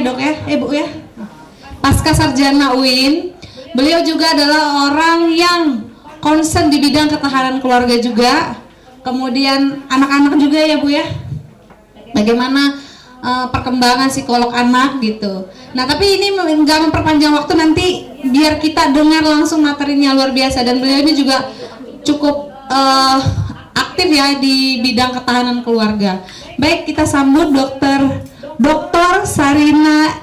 Dok ya, Bu ya. Pasca sarjana UIN, beliau juga adalah orang yang concern di bidang ketahanan keluarga juga. Kemudian anak-anak juga ya Bu ya. Bagaimana perkembangan psikolog anak gitu. Nah tapi ini nggak memperpanjang waktu, nanti biar kita dengar langsung materinya luar biasa. Dan beliau ini juga cukup aktif ya di bidang ketahanan keluarga. Baik, kita sambut Dr. Sarina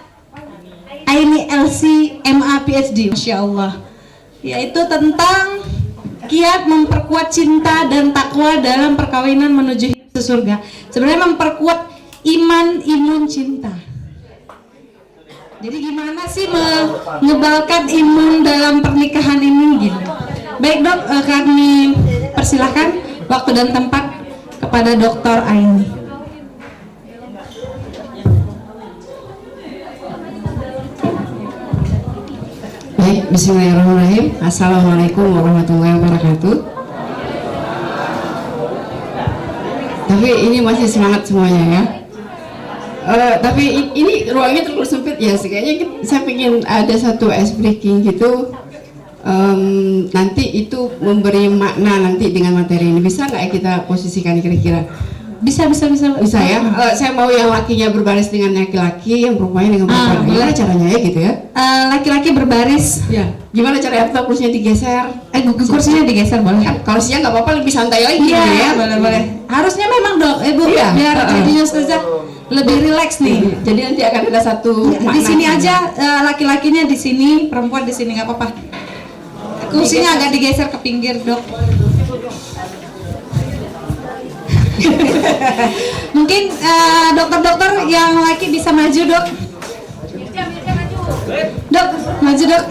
Aini LC MA PhD, Masya Allah, yaitu tentang kiat memperkuat cinta dan takwa dalam perkawinan menuju surga. Sebenarnya memperkuat imun cinta. Jadi gimana sih mengebalkan imun dalam pernikahan ini gitu. Baik Dok, kami persilahkan waktu dan tempat kepada Dr. Aini. Baik, bismillahirrahmanirrahim. Assalamualaikum warahmatullahi wabarakatuh. Tapi ini masih semangat semuanya ya. Tapi ini ruangnya terlalu sempit ya. Kayaknya saya ingin ada satu ice breaking gitu. Nanti itu memberi makna nanti dengan materi ini. Bisa nggak kita posisikan kira-kira? Bisa ya. Saya mau yang lakinya berbaris dengan laki-laki, yang perempuannya dengan perempuan. Gimana caranya ya gitu ya? Laki-laki berbaris. Ya. Gimana caranya? Atau kursinya digeser? Kursinya digeser boleh. Kalau siang nggak apa-apa, lebih santai lagi. Iya, ya. boleh. Harusnya memang Dok, Bu, iya. Biar jadinya saja lebih rileks nih. Jadi nanti akan ada satu di sini aja, laki-lakinya di sini, perempuan di sini, nggak apa-apa. Kursinya agak digeser ke pinggir Dok. Mungkin dokter-dokter yang laki bisa maju Dok. Dok, maju Dok.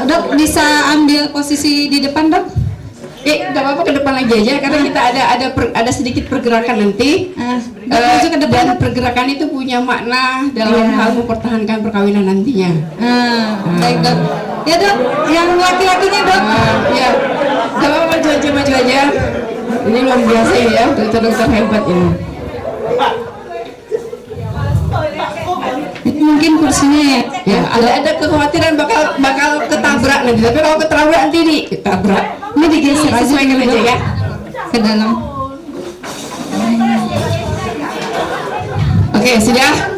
Dok bisa ambil posisi di depan Dok. Nggak apa-apa, ke depan lagi aja karena kita ada sedikit pergerakan nanti. Maju ke depan. Dan pergerakan itu punya makna dalam hal mempertahankan perkawinan nantinya. Baik Dok. Ya Dok, yang laki-lakinya Dok. Ya, nggak apa-apa, maju aja. Ini luar biasa ya, dokter-dokter hebat ini. Mungkin kursinya ya ada kekhawatiran bakal ketabrak nanti, tapi kalau ketabrak nanti ketabrak. Ini digeser aja ya ke dalam. Oke,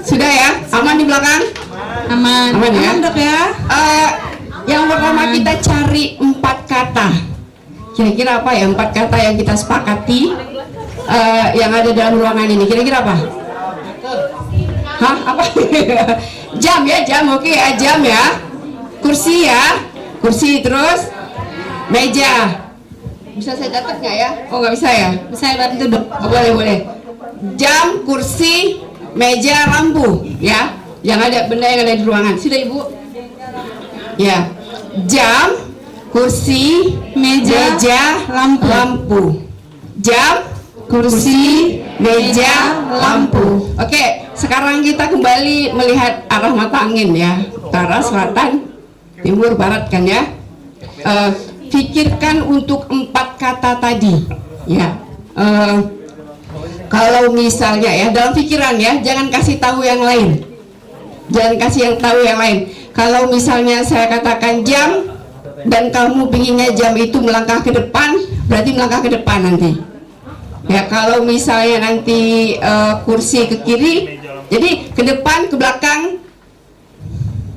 sudah ya, aman di belakang? Aman ya Dok ya. Yang pertama kita cari 4 kata. Kira-kira apa ya 4 kata yang kita sepakati yang ada dalam ruangan ini? Kira-kira apa? Hah? Apa? Jam ya, jam. Oke ya, jam ya. Kursi ya. Kursi, terus meja. Bisa saya catat nggak ya? Oh, nggak bisa ya? Bisa bantu Dok. Oh, boleh. Jam, kursi, meja, lampu ya. Yang ada benda yang ada di ruangan. Sudah Ibu? Ya. Jam, kursi, meja, lampu. Jam, kursi, meja, lampu. Oke, sekarang kita kembali melihat arah mata angin ya. Utara, selatan, timur, barat kan ya. Pikirkan untuk 4 kata tadi ya. Kalau misalnya ya dalam pikiran ya, jangan kasih tahu yang lain. Kalau misalnya saya katakan jam dan kamu pinginnya jam itu melangkah ke depan, berarti melangkah ke depan nanti. Ya, kalau misalnya nanti kursi ke kiri, jadi ke depan, ke belakang,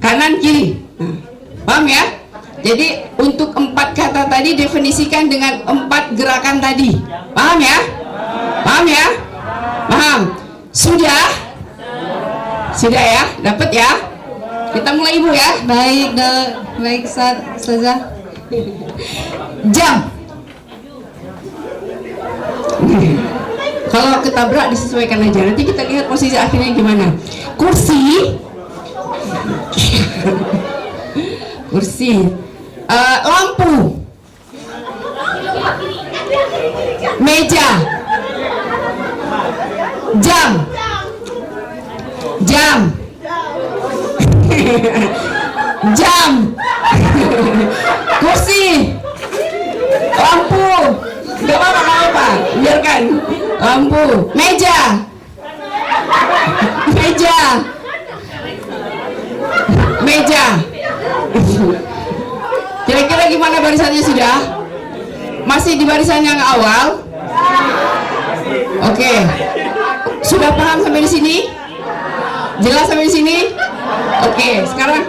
kanan, kiri. Nah, paham ya? Jadi untuk 4 kata tadi definisikan dengan 4 gerakan tadi. Paham ya? Paham? Sudah ya? Dapat ya? Kita mulai Ibu ya. Baik Dok. Baik Ustazah. Jam. Kalau ketabrak disesuaikan aja. Nanti kita lihat posisi akhirnya gimana. Kursi. Lampu, meja, jam, kursi, lampu, nggak apa-apa, biarkan. Lampu, meja, Meja. Meja. Kira-kira gimana barisannya sudah? Masih di barisan yang awal? Oke. Sudah paham sampai di sini? Jelas sampai di sini? Oke, sekarang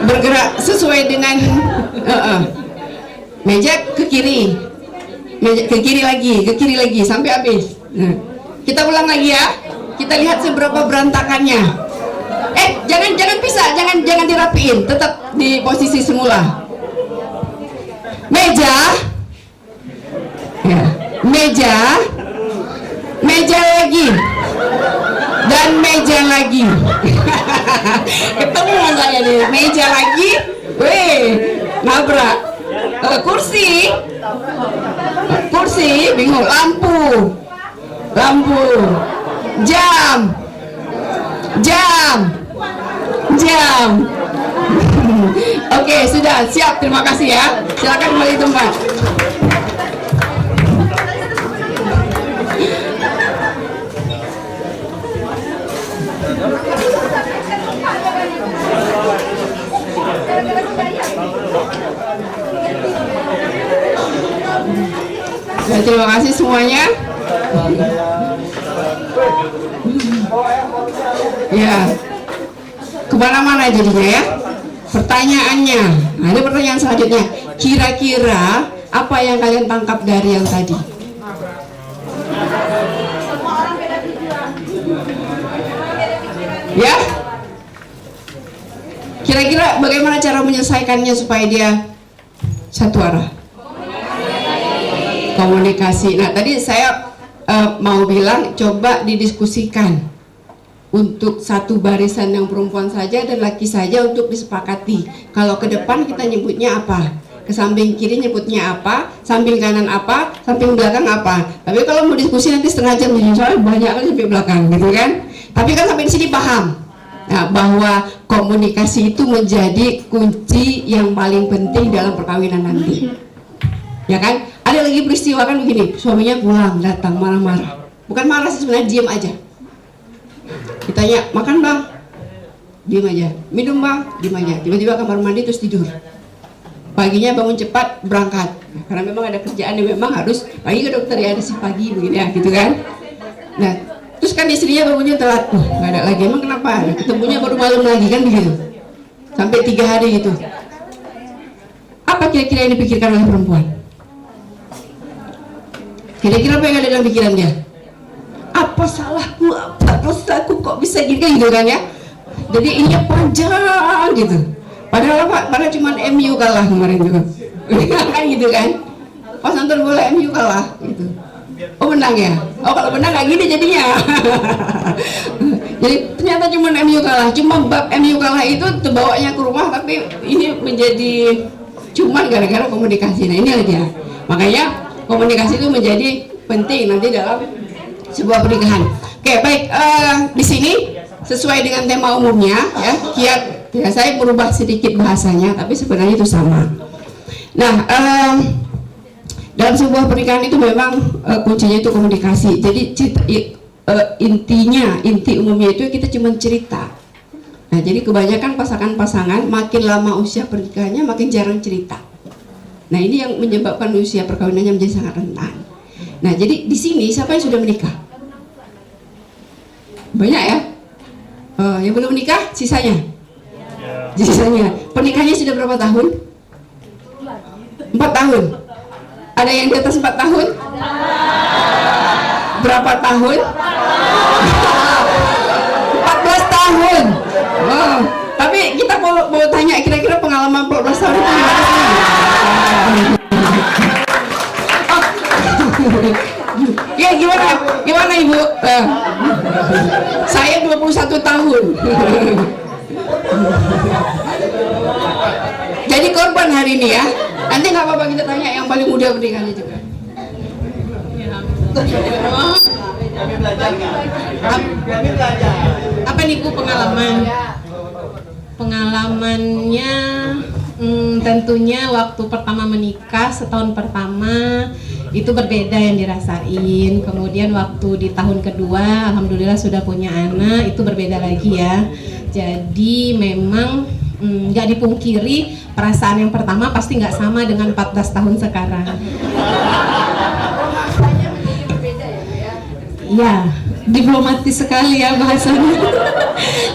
bergerak sesuai dengan meja ke kiri, meja ke kiri lagi sampai habis. Kita ulang lagi ya. Kita lihat seberapa berantakannya. Jangan pisah, jangan dirapiin, tetap di posisi semula. Meja, ya, meja lagi, dan meja lagi. Ketemu saya nih, meja lagi, nabrak. Kursi, bingung. Lampu, jam. Oke, sudah siap. Terima kasih ya. Silakan kembali tempat. Terima kasih semuanya. Ya, kemana-mana jadinya ya. Pertanyaannya, nah ini pertanyaan selanjutnya. Kira-kira apa yang kalian tangkap dari yang tadi? Ya? Kira-kira bagaimana cara menyelesaikannya supaya dia satu arah? Komunikasi. Nah, tadi saya mau bilang coba didiskusikan untuk satu barisan yang perempuan saja dan laki saja untuk disepakati. Kalau ke depan kita nyebutnya apa, ke samping kiri nyebutnya apa, samping kanan apa, samping belakang apa. Tapi kalau mau diskusi nanti setengah jam, jadi soalnya banyak kali sampai belakang, gitu kan? Tapi kan sampai di sini paham. Nah, bahwa komunikasi itu menjadi kunci yang paling penting dalam perkawinan nanti. Ya kan? Ada lagi peristiwa kan begini, suaminya pulang, datang marah-marah. Bukan marah sih sebenarnya, diam aja. Ditanya, makan bang? Diam aja. Minum bang? Diam aja. Tiba-tiba kamar mandi terus tidur. Paginya bangun cepat berangkat. Nah, karena memang ada kerjaan yang memang harus pagi ke dokter ya, ada si pagi begini ya, gitu kan? Nah, terus kan istrinya bangunnya telat. Nggak ada lagi. Emang kenapa? Ketemunya baru malam lagi kan begitu. Sampai 3 hari gitu. Apa kira-kira yang dipikirkan oleh perempuan? Kira-kira apa yang ada dalam pikiran dia? Apa salahku? Apa dosaku kok bisa gini gitu kan ya? Jadi ini panjang gitu. Padahal cuma MU kalah kemarin juga. Kan gitu kan? Pas nonton bola MU kalah gitu. Oh menang ya? Oh kalau menang kayak gini jadinya. Jadi ternyata cuma MU kalah. Cuma bab MU kalah itu terbawanya ke rumah, tapi ini menjadi cuma gara-gara komunikasi. Nah ini dia. Makanya komunikasi itu menjadi penting nanti dalam sebuah pernikahan. Oke, baik. Di sini sesuai dengan tema umumnya ya. Ya saya merubah sedikit bahasanya, tapi sebenarnya itu sama. Nah, dalam sebuah pernikahan itu memang kuncinya itu komunikasi. Jadi inti umumnya itu kita cuma cerita. Nah, jadi kebanyakan pasangan-pasangan makin lama usia pernikahannya makin jarang cerita. Nah, ini yang menyebabkan usia perkawinannya menjadi sangat rentan. Nah, jadi di sini siapa yang sudah menikah? Banyak ya? Yang belum menikah sisanya? Sisanya. Pernikahannya sudah berapa tahun? 4 tahun. Ada yang di atas 4 tahun? Berapa tahun? 14 tahun. Oh, tapi kita mau tanya kira-kira pengalaman 14 tahun itu gimana sih? Ya gimana Ibu? Saya 21 tahun. Jadi korban hari ini ya. Nanti nggak apa-apa kita tanya yang paling muda pernikahannya juga. Apa nih Bu pengalaman? Pengalamannya Tentunya waktu pertama menikah, setahun pertama itu berbeda yang dirasain. Kemudian waktu di tahun kedua, alhamdulillah sudah punya anak, itu berbeda lagi ya. Jadi memang nggak dipungkiri perasaan yang pertama pasti nggak sama dengan 14 tahun sekarang. Ya, diplomatis sekali ya bahasanya.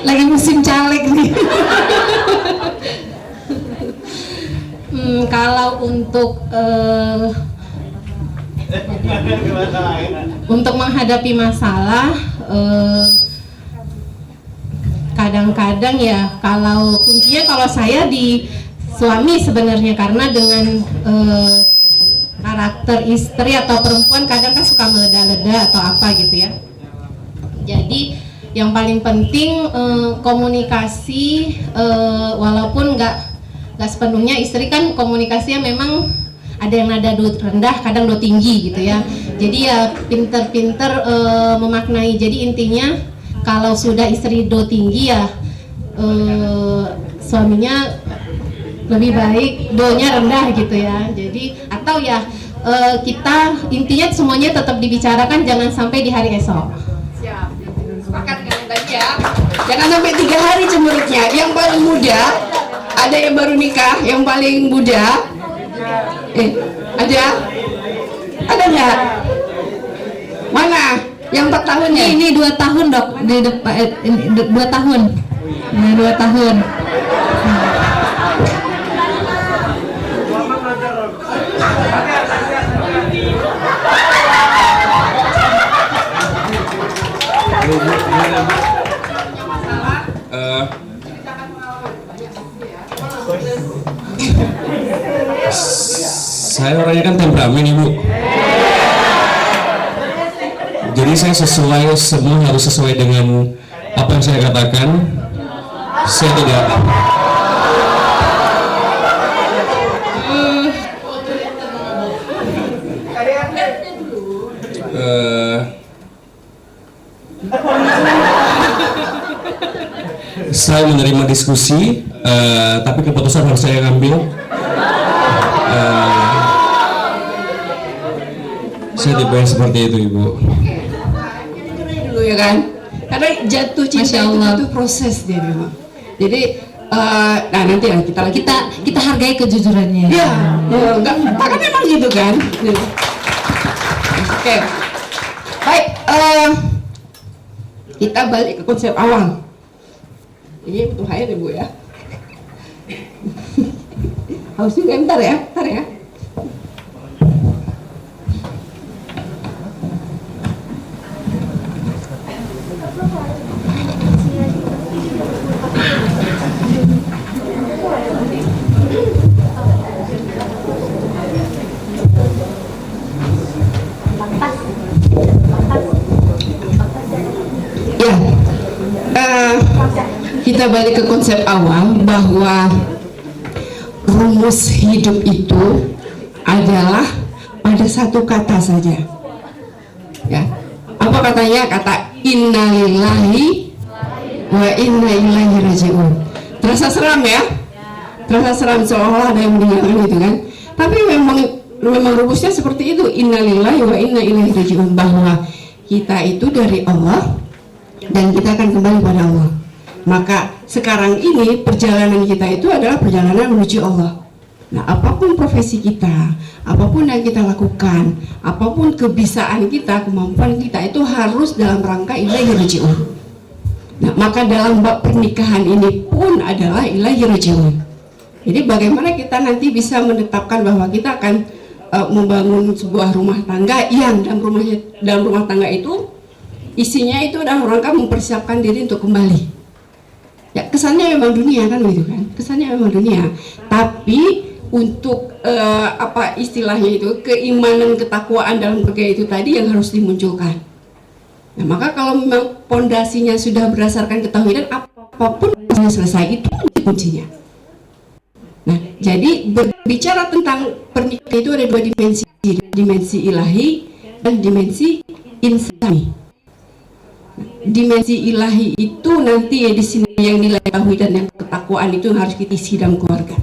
Lagi musim caleg nih. Kalau untuk menghadapi masalah, kadang-kadang ya kalau kuncinya kalau saya di suami sebenarnya, karena dengan karakter istri atau perempuan kadang kan suka meleda-leda atau apa gitu ya. Jadi yang paling penting komunikasi, walaupun nggak sepenuhnya istri kan komunikasinya memang ada yang nada do rendah, kadang do tinggi gitu ya. Jadi ya pinter-pinter memaknai. Jadi intinya kalau sudah istri do tinggi ya suaminya lebih baik do-nya rendah gitu ya. Jadi atau ya kita intinya semuanya tetap dibicarakan, jangan sampai di hari esok. Siap. Sepakat dengan tadi ya. Jangan sampai 3 hari cemberutnya. Yang paling muda, ada yang baru nikah, yang paling muda. Ada? Ada nggak? Mana? Yang 4 tahun ya? Ini 2 tahun dok, di depan 2 tahun. Nah 2 tahun. Saya orangnya kan temperamen Ibu. Jadi saya semua harus sesuai dengan apa yang saya katakan. Saya tidak saya menerima diskusi, tapi keputusan harus saya ambil. Saya dibayar seperti itu Ibu. Dulu ya kan, karena jatuh cinta itu proses dia memang. Jadi nah nanti lah Kita hargai kejujurannya. ya enggak kan memang gitu kan. Oke, baik, kita balik ke konsep awal. Ini butuh air ya Bu ya. Haus juga, bentar ya. Kita balik ke konsep awal bahwa rumus hidup itu adalah pada satu kata saja. Ya, apa katanya? Kata innalillahi wa inna ilaihi rajiun. Terasa seram ya? Terasa seram, seolah-olah ada yang meninggalkan gitu kan? Tapi memang rumusnya seperti itu, innalillahi wa inna ilaihi rajiun, bahwa kita itu dari Allah dan kita akan kembali pada Allah. Maka sekarang ini perjalanan kita itu adalah perjalanan menuju Allah. Nah, apapun profesi kita, apapun yang kita lakukan, apapun kebisaan kita, kemampuan kita itu harus dalam rangka ilaihi rajiun. Nah, maka dalam bab pernikahan ini pun adalah ilaihi rajiun. Jadi bagaimana kita nanti bisa menetapkan bahwa kita akan membangun sebuah rumah tangga yang dalam rumah tangga itu isinya itu adalah rangka mempersiapkan diri untuk kembali. Ya, kesannya memang dunia kan gitu kan, kesannya memang dunia. Tapi untuk apa istilahnya itu, keimanan, ketakwaan dalam perkara itu tadi yang harus dimunculkan. Nah, maka kalau memang pondasinya sudah berdasarkan ketahuan, apapun yang selesai itu kuncinya. Nah, jadi berbicara tentang pernikahan itu ada 2 dimensi ilahi dan dimensi insani. Dimensi ilahi itu nanti ya di sini yang nilai tauhid dan yang ketakwaan itu harus kita isi dalam keluarga.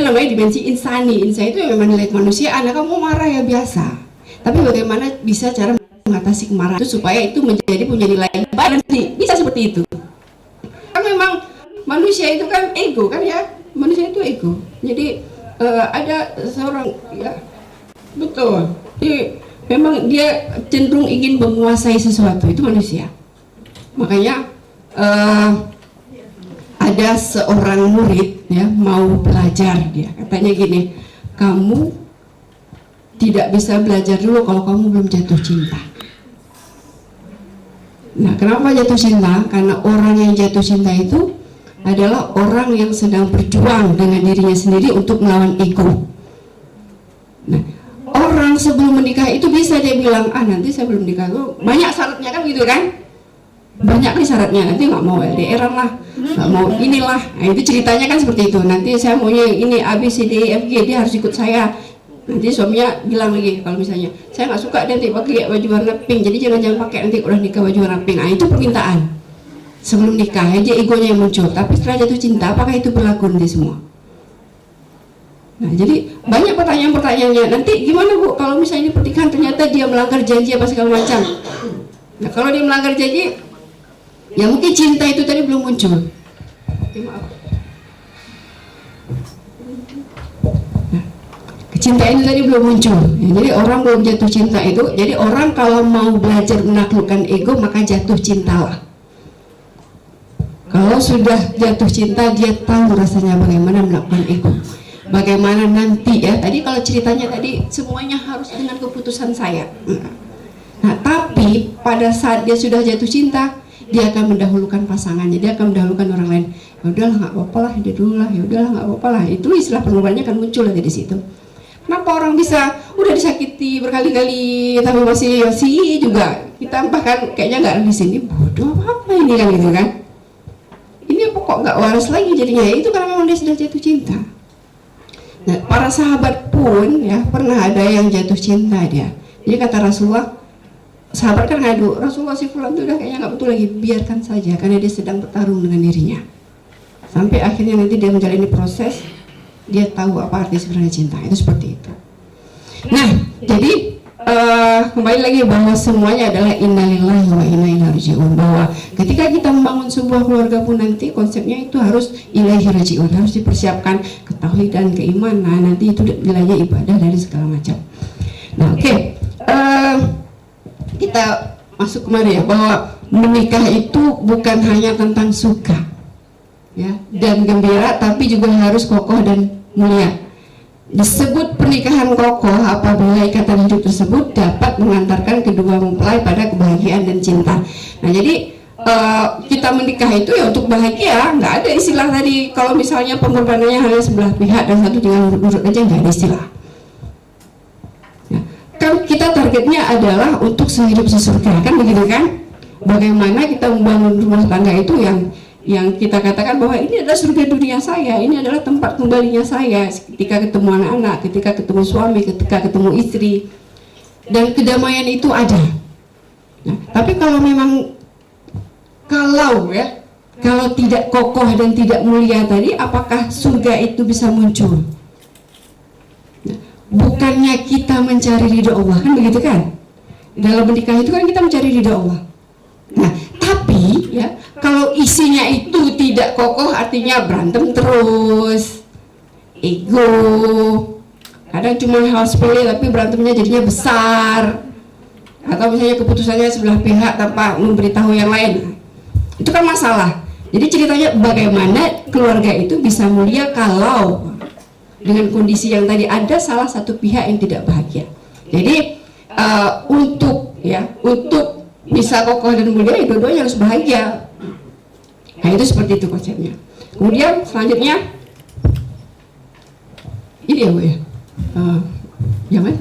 namanya dimensi insani. Insani itu memang nilai kemanusiaan. Kamu marah ya biasa, tapi bagaimana bisa cara mengatasi kemarahan itu supaya itu punya nilai baik, bisa seperti itu. Kan memang manusia itu kan ego kan ya, manusia itu ego. Jadi ada seorang ya betul, jadi memang dia cenderung ingin menguasai sesuatu, itu manusia. Makanya ada seorang murid ya mau belajar, dia katanya gini, kamu tidak bisa belajar dulu kalau kamu belum jatuh cinta. Nah, kenapa jatuh cinta? Karena orang yang jatuh cinta itu adalah orang yang sedang berjuang dengan dirinya sendiri untuk melawan ego. Nah, orang sebelum menikah itu bisa dia bilang, nanti saya belum nikah tuh banyak syaratnya kan gitu kan? Banyak nih syaratnya, nanti nggak mau LDR lah, nggak mau inilah. Nah, itu ceritanya kan seperti itu. Nanti saya maunya ini A B C D E F G, dia harus ikut saya. Nanti suaminya bilang lagi, kalau misalnya saya nggak suka nanti pakai baju warna pink, jadi jangan pakai nanti udah nikah baju warna pink. Nah, itu permintaan sebelum nikah aja egonya yang muncul. Tapi setelah jatuh cinta, apakah itu berlaku nanti semua? Nah, jadi banyak pertanyaan-pertanyaannya. Nanti gimana Bu kalau misalnya ini pernikahan ternyata dia melanggar janji apa segala macam? Nah, kalau dia melanggar janji, ya mungkin cinta itu tadi belum muncul. Maaf. Cinta ini tadi belum muncul ya, jadi orang belum jatuh cinta itu. Jadi orang kalau mau belajar menaklukkan ego maka jatuh cintalah. Kalau sudah jatuh cinta dia tahu rasanya bagaimana menaklukkan ego, bagaimana nanti ya. Tadi kalau ceritanya tadi semuanya harus dengan keputusan saya. Nah, tapi pada saat dia sudah jatuh cinta, dia akan mendahulukan pasangannya, dia akan mendahulukan orang lain. Ya udahlah nggak apa-apa lah, dia dulu lah, ya udahlah nggak apa-apa lah. Itu istilah pengorbanannya akan muncul lagi di situ. Kenapa orang bisa udah disakiti berkali-kali tapi masih juga kita bahkan kayaknya nggak di sini, bodoh apa ini kan gitu kan? Ini apa kok nggak waras lagi jadinya? Ya, itu karena memang dia sudah jatuh cinta. Nah, para sahabat pun ya pernah ada yang jatuh cinta dia. Jadi kata Rasulullah, sahabat kan ngadu, Rasulullah si fulan itu udah kayaknya nggak betul lagi, biarkan saja karena dia sedang bertarung dengan dirinya. Sampai akhirnya nanti dia menjalani proses, dia tahu apa arti sebenarnya cinta, itu seperti itu. Nah, jadi kembali lagi bahwa semuanya adalah innalillahi wa inna ilaihi raji'un, bahwa ketika kita membangun sebuah keluarga pun nanti konsepnya itu harus ilaihi raji'un, harus dipersiapkan ketauhidan, keimanan, nanti itu nilainya ibadah dari segala macam. Nah, oke. Kita masuk kemari ya, bahwa menikah itu bukan hanya tentang suka ya dan gembira, tapi juga harus kokoh dan mulia. Disebut pernikahan kokoh apabila ikatan hidup tersebut dapat mengantarkan kedua mempelai pada kebahagiaan dan cinta. Nah, jadi kita menikah itu ya untuk bahagia, nggak ada istilah tadi kalau misalnya pengorbanannya hanya sebelah pihak dan satu tinggal nurut aja, nggak ada istilah. Nah, kan kita targetnya adalah untuk sehidup sesurga, kan begitu kan? Bagaimana kita membangun rumah tangga itu yang kita katakan bahwa ini adalah surga dunia saya, ini adalah tempat kembalinya saya ketika ketemu anak-anak, ketika ketemu suami, ketika ketemu istri, dan kedamaian itu ada. Nah, tapi kalau memang kalau tidak kokoh dan tidak mulia tadi, apakah surga itu bisa muncul? Nah, bukannya kita mencari ridho Allah, kan begitu kan? Dalam menikah itu kan kita mencari ridho Allah. Nah, tapi ya kalau isinya itu tidak kokoh, artinya berantem terus, ego, kadang cuma hal sepele tapi berantemnya jadinya besar, atau misalnya keputusannya sebelah pihak tanpa memberitahu yang lain, itu kan masalah. Jadi ceritanya bagaimana keluarga itu bisa mulia kalau dengan kondisi yang tadi ada salah satu pihak yang tidak bahagia. Jadi untuk bisa kokoh dan mulia, dua-duanya harus bahagia. Nah, itu seperti itu konsepnya. Kemudian selanjutnya ini ya Bu ya, jangan.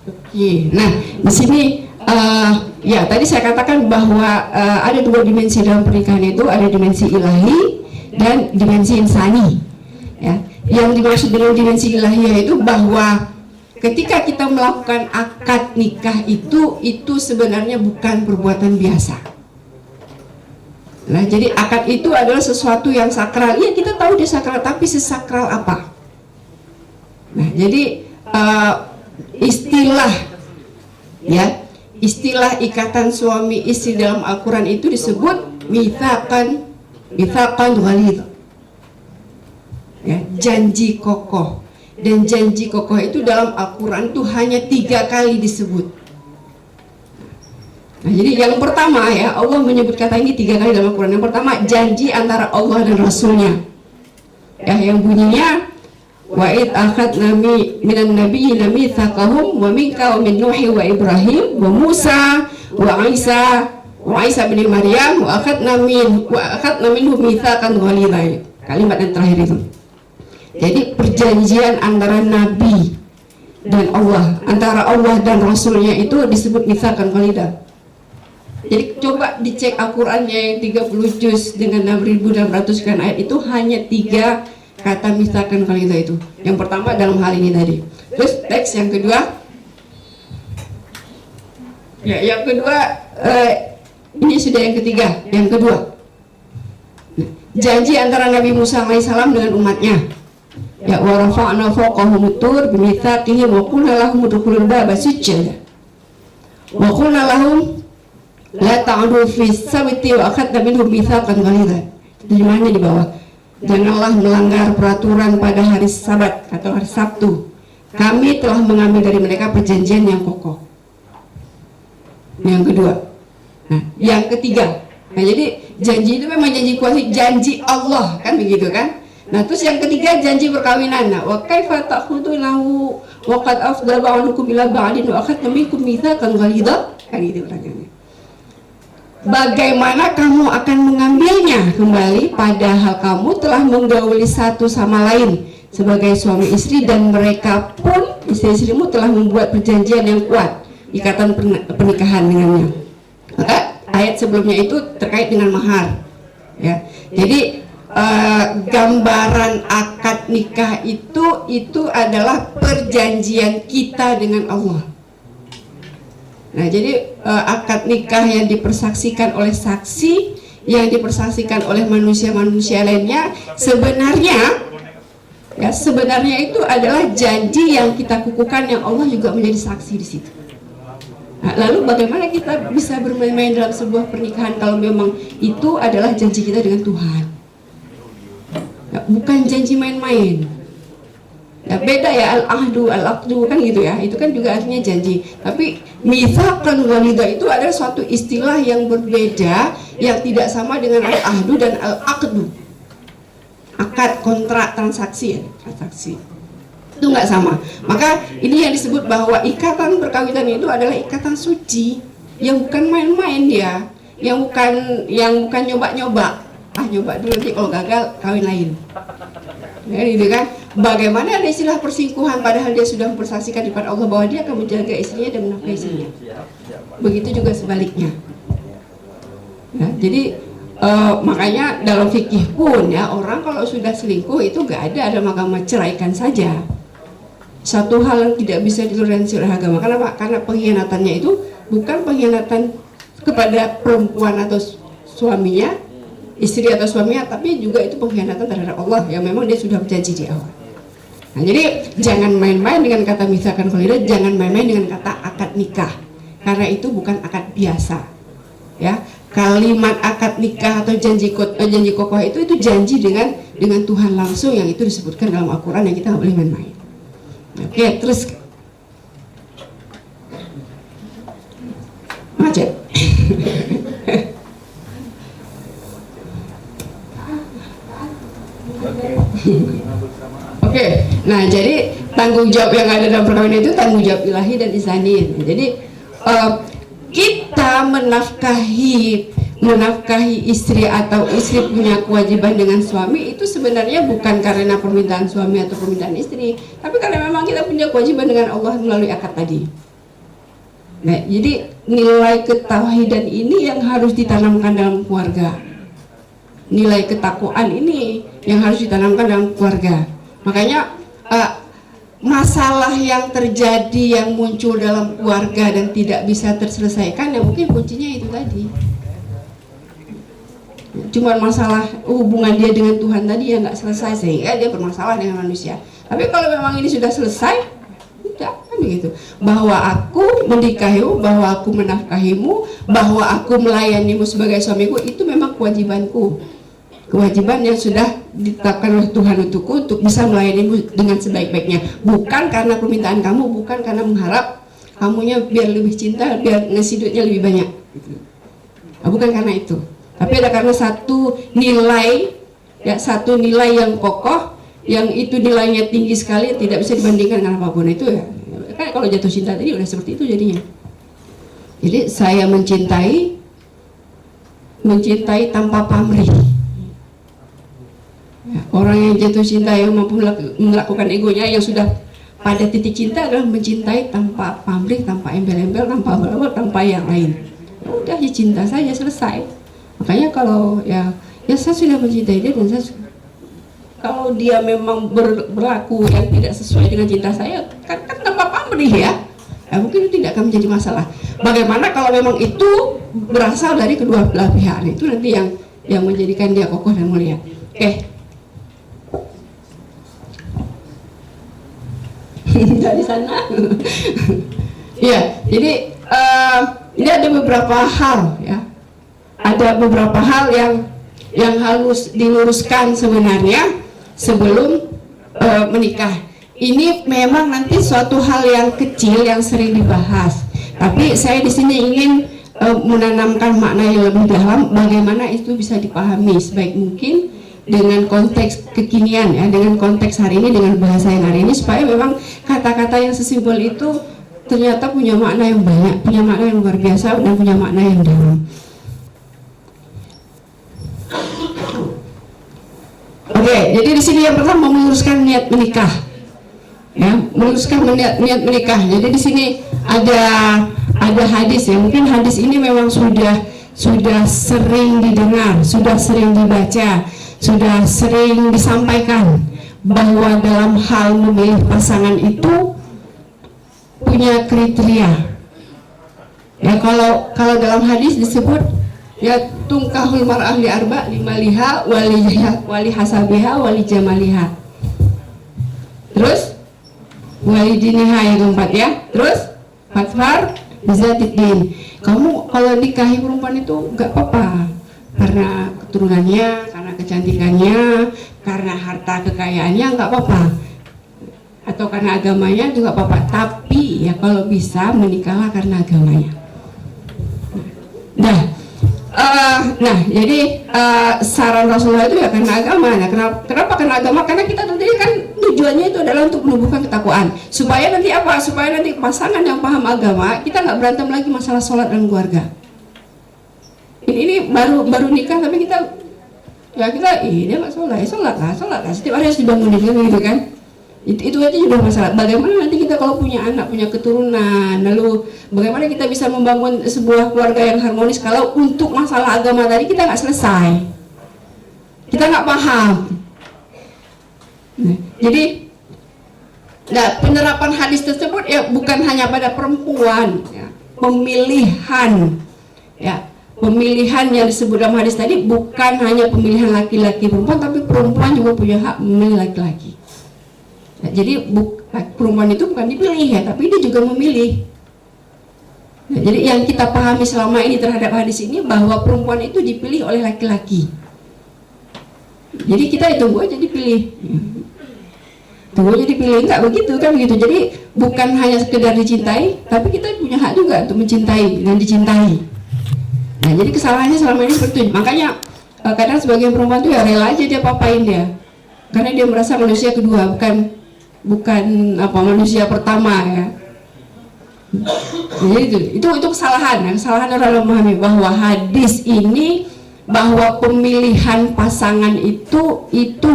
Oke, nah di sini ya tadi saya katakan bahwa ada dua dimensi dalam pernikahan itu, ada dimensi ilahi dan dimensi insani. Ya, yang dimaksud dengan dimensi ilahi itu bahwa ketika kita melakukan akad nikah itu sebenarnya bukan perbuatan biasa. Nah, jadi akad itu adalah sesuatu yang sakral. Iya, kita tahu dia sakral, tapi sesakral apa? Nah, jadi istilah ikatan suami istri dalam Al-Quran itu disebut mitsaqan ghalidh. Ya, janji kokoh. Dan janji kokoh itu dalam Al-Quran itu hanya 3 kali disebut. Nah, jadi yang pertama ya, Allah menyebut kata ini 3 kali dalam Al-Quran. Yang pertama, janji antara Allah dan Rasulnya. Ya, yang bunyinya wa id akhadna minan nabiyyina mitsaqahum wa minka wa min Nuhi wa Ibrahim wa Musa wa Isa bin Maryam wa akhadna minhum mitsaqan ghalidha. Kalimat yang terakhir itu. Jadi perjanjian antara Nabi dan Allah, antara Allah dan Rasulnya itu disebut mitsaqan ghalidha. Jadi coba dicek Al-Qurannya yang 30 juz dengan 6.600 sekian ayat itu hanya 3 kata mitsaqan ghalidha itu. Yang pertama dalam hal ini tadi. Terus teks yang kedua. Ya, yang kedua ini sudah yang ketiga. Yang kedua, janji antara Nabi Musa alaihissalam dengan umatnya. Ya, wa rafa'na fawqahum tur bimitsaqihim wa qulna lahum udkhulul baba sujada. Wa qulna lahum la ta'udu fi sabti wa akhadna minhum mitsaqan ghalidha. Terjemahannya di bawah. Janganlah melanggar peraturan pada hari Sabat atau hari Sabtu. Kami telah mengambil dari mereka perjanjian yang kokoh. Yang kedua. Nah, yang ketiga. Nah, jadi janji itu memang janji kuasa, janji Allah, kan begitu kan? Nah, terus yang ketiga janji perkawinan. Nah, wa kaifa ta'khudunahu wa qad afdala ba'dukum ila ba'din wa akhadna minkum mitsaqan ghalidha. Kan gitu pertanyaannya. Bagaimana kamu akan mengambilnya kembali padahal kamu telah menggauli satu sama lain sebagai suami istri dan mereka pun istri-istrimu telah membuat perjanjian yang kuat, ikatan pernikahan dengannya. Maka ayat sebelumnya itu terkait dengan mahar. Ya. Jadi gambaran akad nikah itu adalah perjanjian kita dengan Allah. Nah, jadi akad nikah yang dipersaksikan oleh saksi, yang dipersaksikan oleh manusia-manusia lainnya, sebenarnya itu adalah janji yang kita kukuhkan yang Allah juga menjadi saksi di situ. Nah, lalu bagaimana kita bisa bermain-main dalam sebuah pernikahan kalau memang itu adalah janji kita dengan Tuhan? Nah, bukan janji main-main. Nah, beda ya, al-ahdu, al-aqdu kan gitu ya. Itu kan juga artinya janji. Tapi mitsaqan ghalidha itu adalah suatu istilah yang berbeda, yang tidak sama dengan al-ahdu dan al-aqdu. Akad, kontrak, transaksi ya, transaksi. Itu nggak sama. Maka ini yang disebut bahwa ikatan perkawinan itu adalah ikatan suci, yang bukan main-main dia, yang bukan nyoba-nyoba. Nyoba dulu nanti kalau gagal kawin lain. Ya, gitu kan? Bagaimana ada istilah persingkuhan padahal dia sudah mempersaksikan di depan Allah bahwa dia akan menjaga istrinya dan menafkahi istrinya. Begitu juga sebaliknya. Ya, jadi makanya dalam fikih pun ya, orang kalau sudah selingkuh itu nggak ada dalam agama, ceraikan saja. Satu hal yang tidak bisa ditoleransi oleh agama. Kenapa? Karena pengkhianatannya itu bukan pengkhianatan kepada perempuan atau suaminya, istri atau suaminya, tapi juga itu pengkhianatan terhadap Allah yang memang dia sudah berjanji di awal. Nah, jadi jangan main-main dengan kata mitsaqan ghalidha, jangan main-main dengan kata akad nikah, karena itu bukan akad biasa. Ya, kalimat akad nikah atau janji kokoh itu janji dengan Tuhan langsung yang itu disebutkan dalam Al-Quran yang kita nggak boleh main-main. Oke, terus macet. Oke, nah jadi tanggung jawab yang ada dalam perkawinan itu tanggung jawab ilahi dan insani. Jadi kita menafkahi istri atau istri punya kewajiban dengan suami itu sebenarnya bukan karena permintaan suami atau permintaan istri, tapi karena memang kita punya kewajiban dengan Allah melalui akad tadi. Nah, jadi nilai ketauhidan ini yang harus ditanamkan dalam keluarga. Nilai ketakwaan ini yang harus ditanamkan dalam keluarga. Makanya masalah yang terjadi yang muncul dalam keluarga dan tidak bisa terselesaikan, ya mungkin kuncinya itu tadi. Cuma masalah hubungan dia dengan Tuhan tadi yang nggak selesai sehingga dia bermasalah dengan manusia. Tapi kalau memang ini sudah selesai, tidak kan begitu. Bahwa aku menikahimu, bahwa aku menafkahimu, bahwa aku melayanimu sebagai suamiku, itu memang kewajibanku. Kewajiban yang sudah ditetapkan oleh Tuhan untukku untuk bisa melayanimu dengan sebaik-baiknya. Bukan karena permintaan kamu, bukan karena mengharap kamunya biar lebih cinta, biar ngasih duitnya lebih banyak. Bukan karena itu. Tapi ada karena satu nilai, ya satu nilai yang kokoh, yang itu nilainya tinggi sekali, tidak bisa dibandingkan dengan apapun itu ya. Kan kalau jatuh cinta tadi udah seperti itu jadinya. Jadi saya mencintai tanpa pamrih. Ya, orang yang jatuh cinta yang mampu melakukan egonya, yang sudah pada titik cinta adalah mencintai tanpa pamrih, tanpa embel-embel, tanpa abal-abal, tanpa yang lain. Ya udah, ya cinta saja, selesai. Makanya kalau ya saya sudah mencintai dia, dan saya kalau dia memang berlaku yang tidak sesuai dengan cinta saya, kan tanpa pamrih ya, mungkin itu tidak akan menjadi masalah. Bagaimana kalau memang itu berasal dari kedua belah pihak, itu nanti yang menjadikan dia kokoh dan mulia. Oke. Dari sana. Ya, jadi ini ada beberapa hal ya. Ada beberapa hal yang harus diluruskan sebenarnya sebelum menikah. Ini memang nanti suatu hal yang kecil yang sering dibahas. Tapi saya di sini ingin menanamkan makna yang lebih dalam, bagaimana itu bisa dipahami sebaik mungkin dengan konteks kekinian ya, dengan konteks hari ini, dengan bahasa yang hari ini, supaya memang kata-kata yang sesimpel itu ternyata punya makna yang banyak, punya makna yang luar biasa, dan punya makna yang dalam. Oke, jadi di sini yang pertama meluruskan niat menikah, ya, meluruskan niat menikah. Jadi di sini ada hadis ya, mungkin hadis ini memang sudah sering didengar, sudah sering dibaca, sudah sering disampaikan, bahwa dalam hal memilih pasangan itu punya kriteria. Ya, kalau dalam hadis disebut ya, tungkahul mar'ah li arba, limaliha, wali hasabiha, wali jamaliha. Terus wali diniha yang keempat ya. Terus fatfar bizatiddin. Kamu kalau nikahi perempuan itu enggak apa-apa, karena keturunannya, karena kecantikannya, karena harta kekayaannya, enggak apa-apa, atau karena agamanya juga apa-apa. Tapi ya kalau bisa menikahlah karena agamanya. Nah, jadi saran Rasulullah itu ya karena agama. Nah, kenapa karena agama? Karena kita nanti kan tujuannya itu adalah untuk menumbuhkan ketakwaan. Supaya nanti apa? Supaya nanti pasangan yang paham agama, kita nggak berantem lagi masalah sholat dan keluarga. Ini baru nikah tapi kita dia nggak sholat lah. Setiap hari harus dibangunin kan gitu kan? Itu aja juga masalah. Bagaimana nanti kita kalau punya anak, punya keturunan, lalu bagaimana kita bisa membangun sebuah keluarga yang harmonis kalau untuk masalah agama tadi kita nggak selesai, kita nggak paham. Nah, jadi penerapan hadis tersebut ya bukan hanya pada perempuan, ya, pemilihan yang disebut dalam hadis tadi bukan hanya pemilihan laki-laki perempuan, tapi perempuan juga punya hak memilih laki-laki. Jadi perempuan itu bukan dipilih ya, tapi dia juga memilih. Nah, jadi yang kita pahami selama ini terhadap hadis ini bahwa perempuan itu dipilih oleh laki-laki. Jadi kita tunggu aja dipilih, enggak begitu kan begitu. Jadi bukan hanya sekedar dicintai, tapi kita punya hak juga untuk mencintai dan dicintai. Nah, jadi kesalahannya selama ini seperti itu. Makanya kadang sebagian perempuan itu ya rela aja dia papain dia, karena dia merasa manusia kedua, bukan manusia pertama ya. Jadi itu kesalahan orang memahami bahwa hadis ini, bahwa pemilihan pasangan itu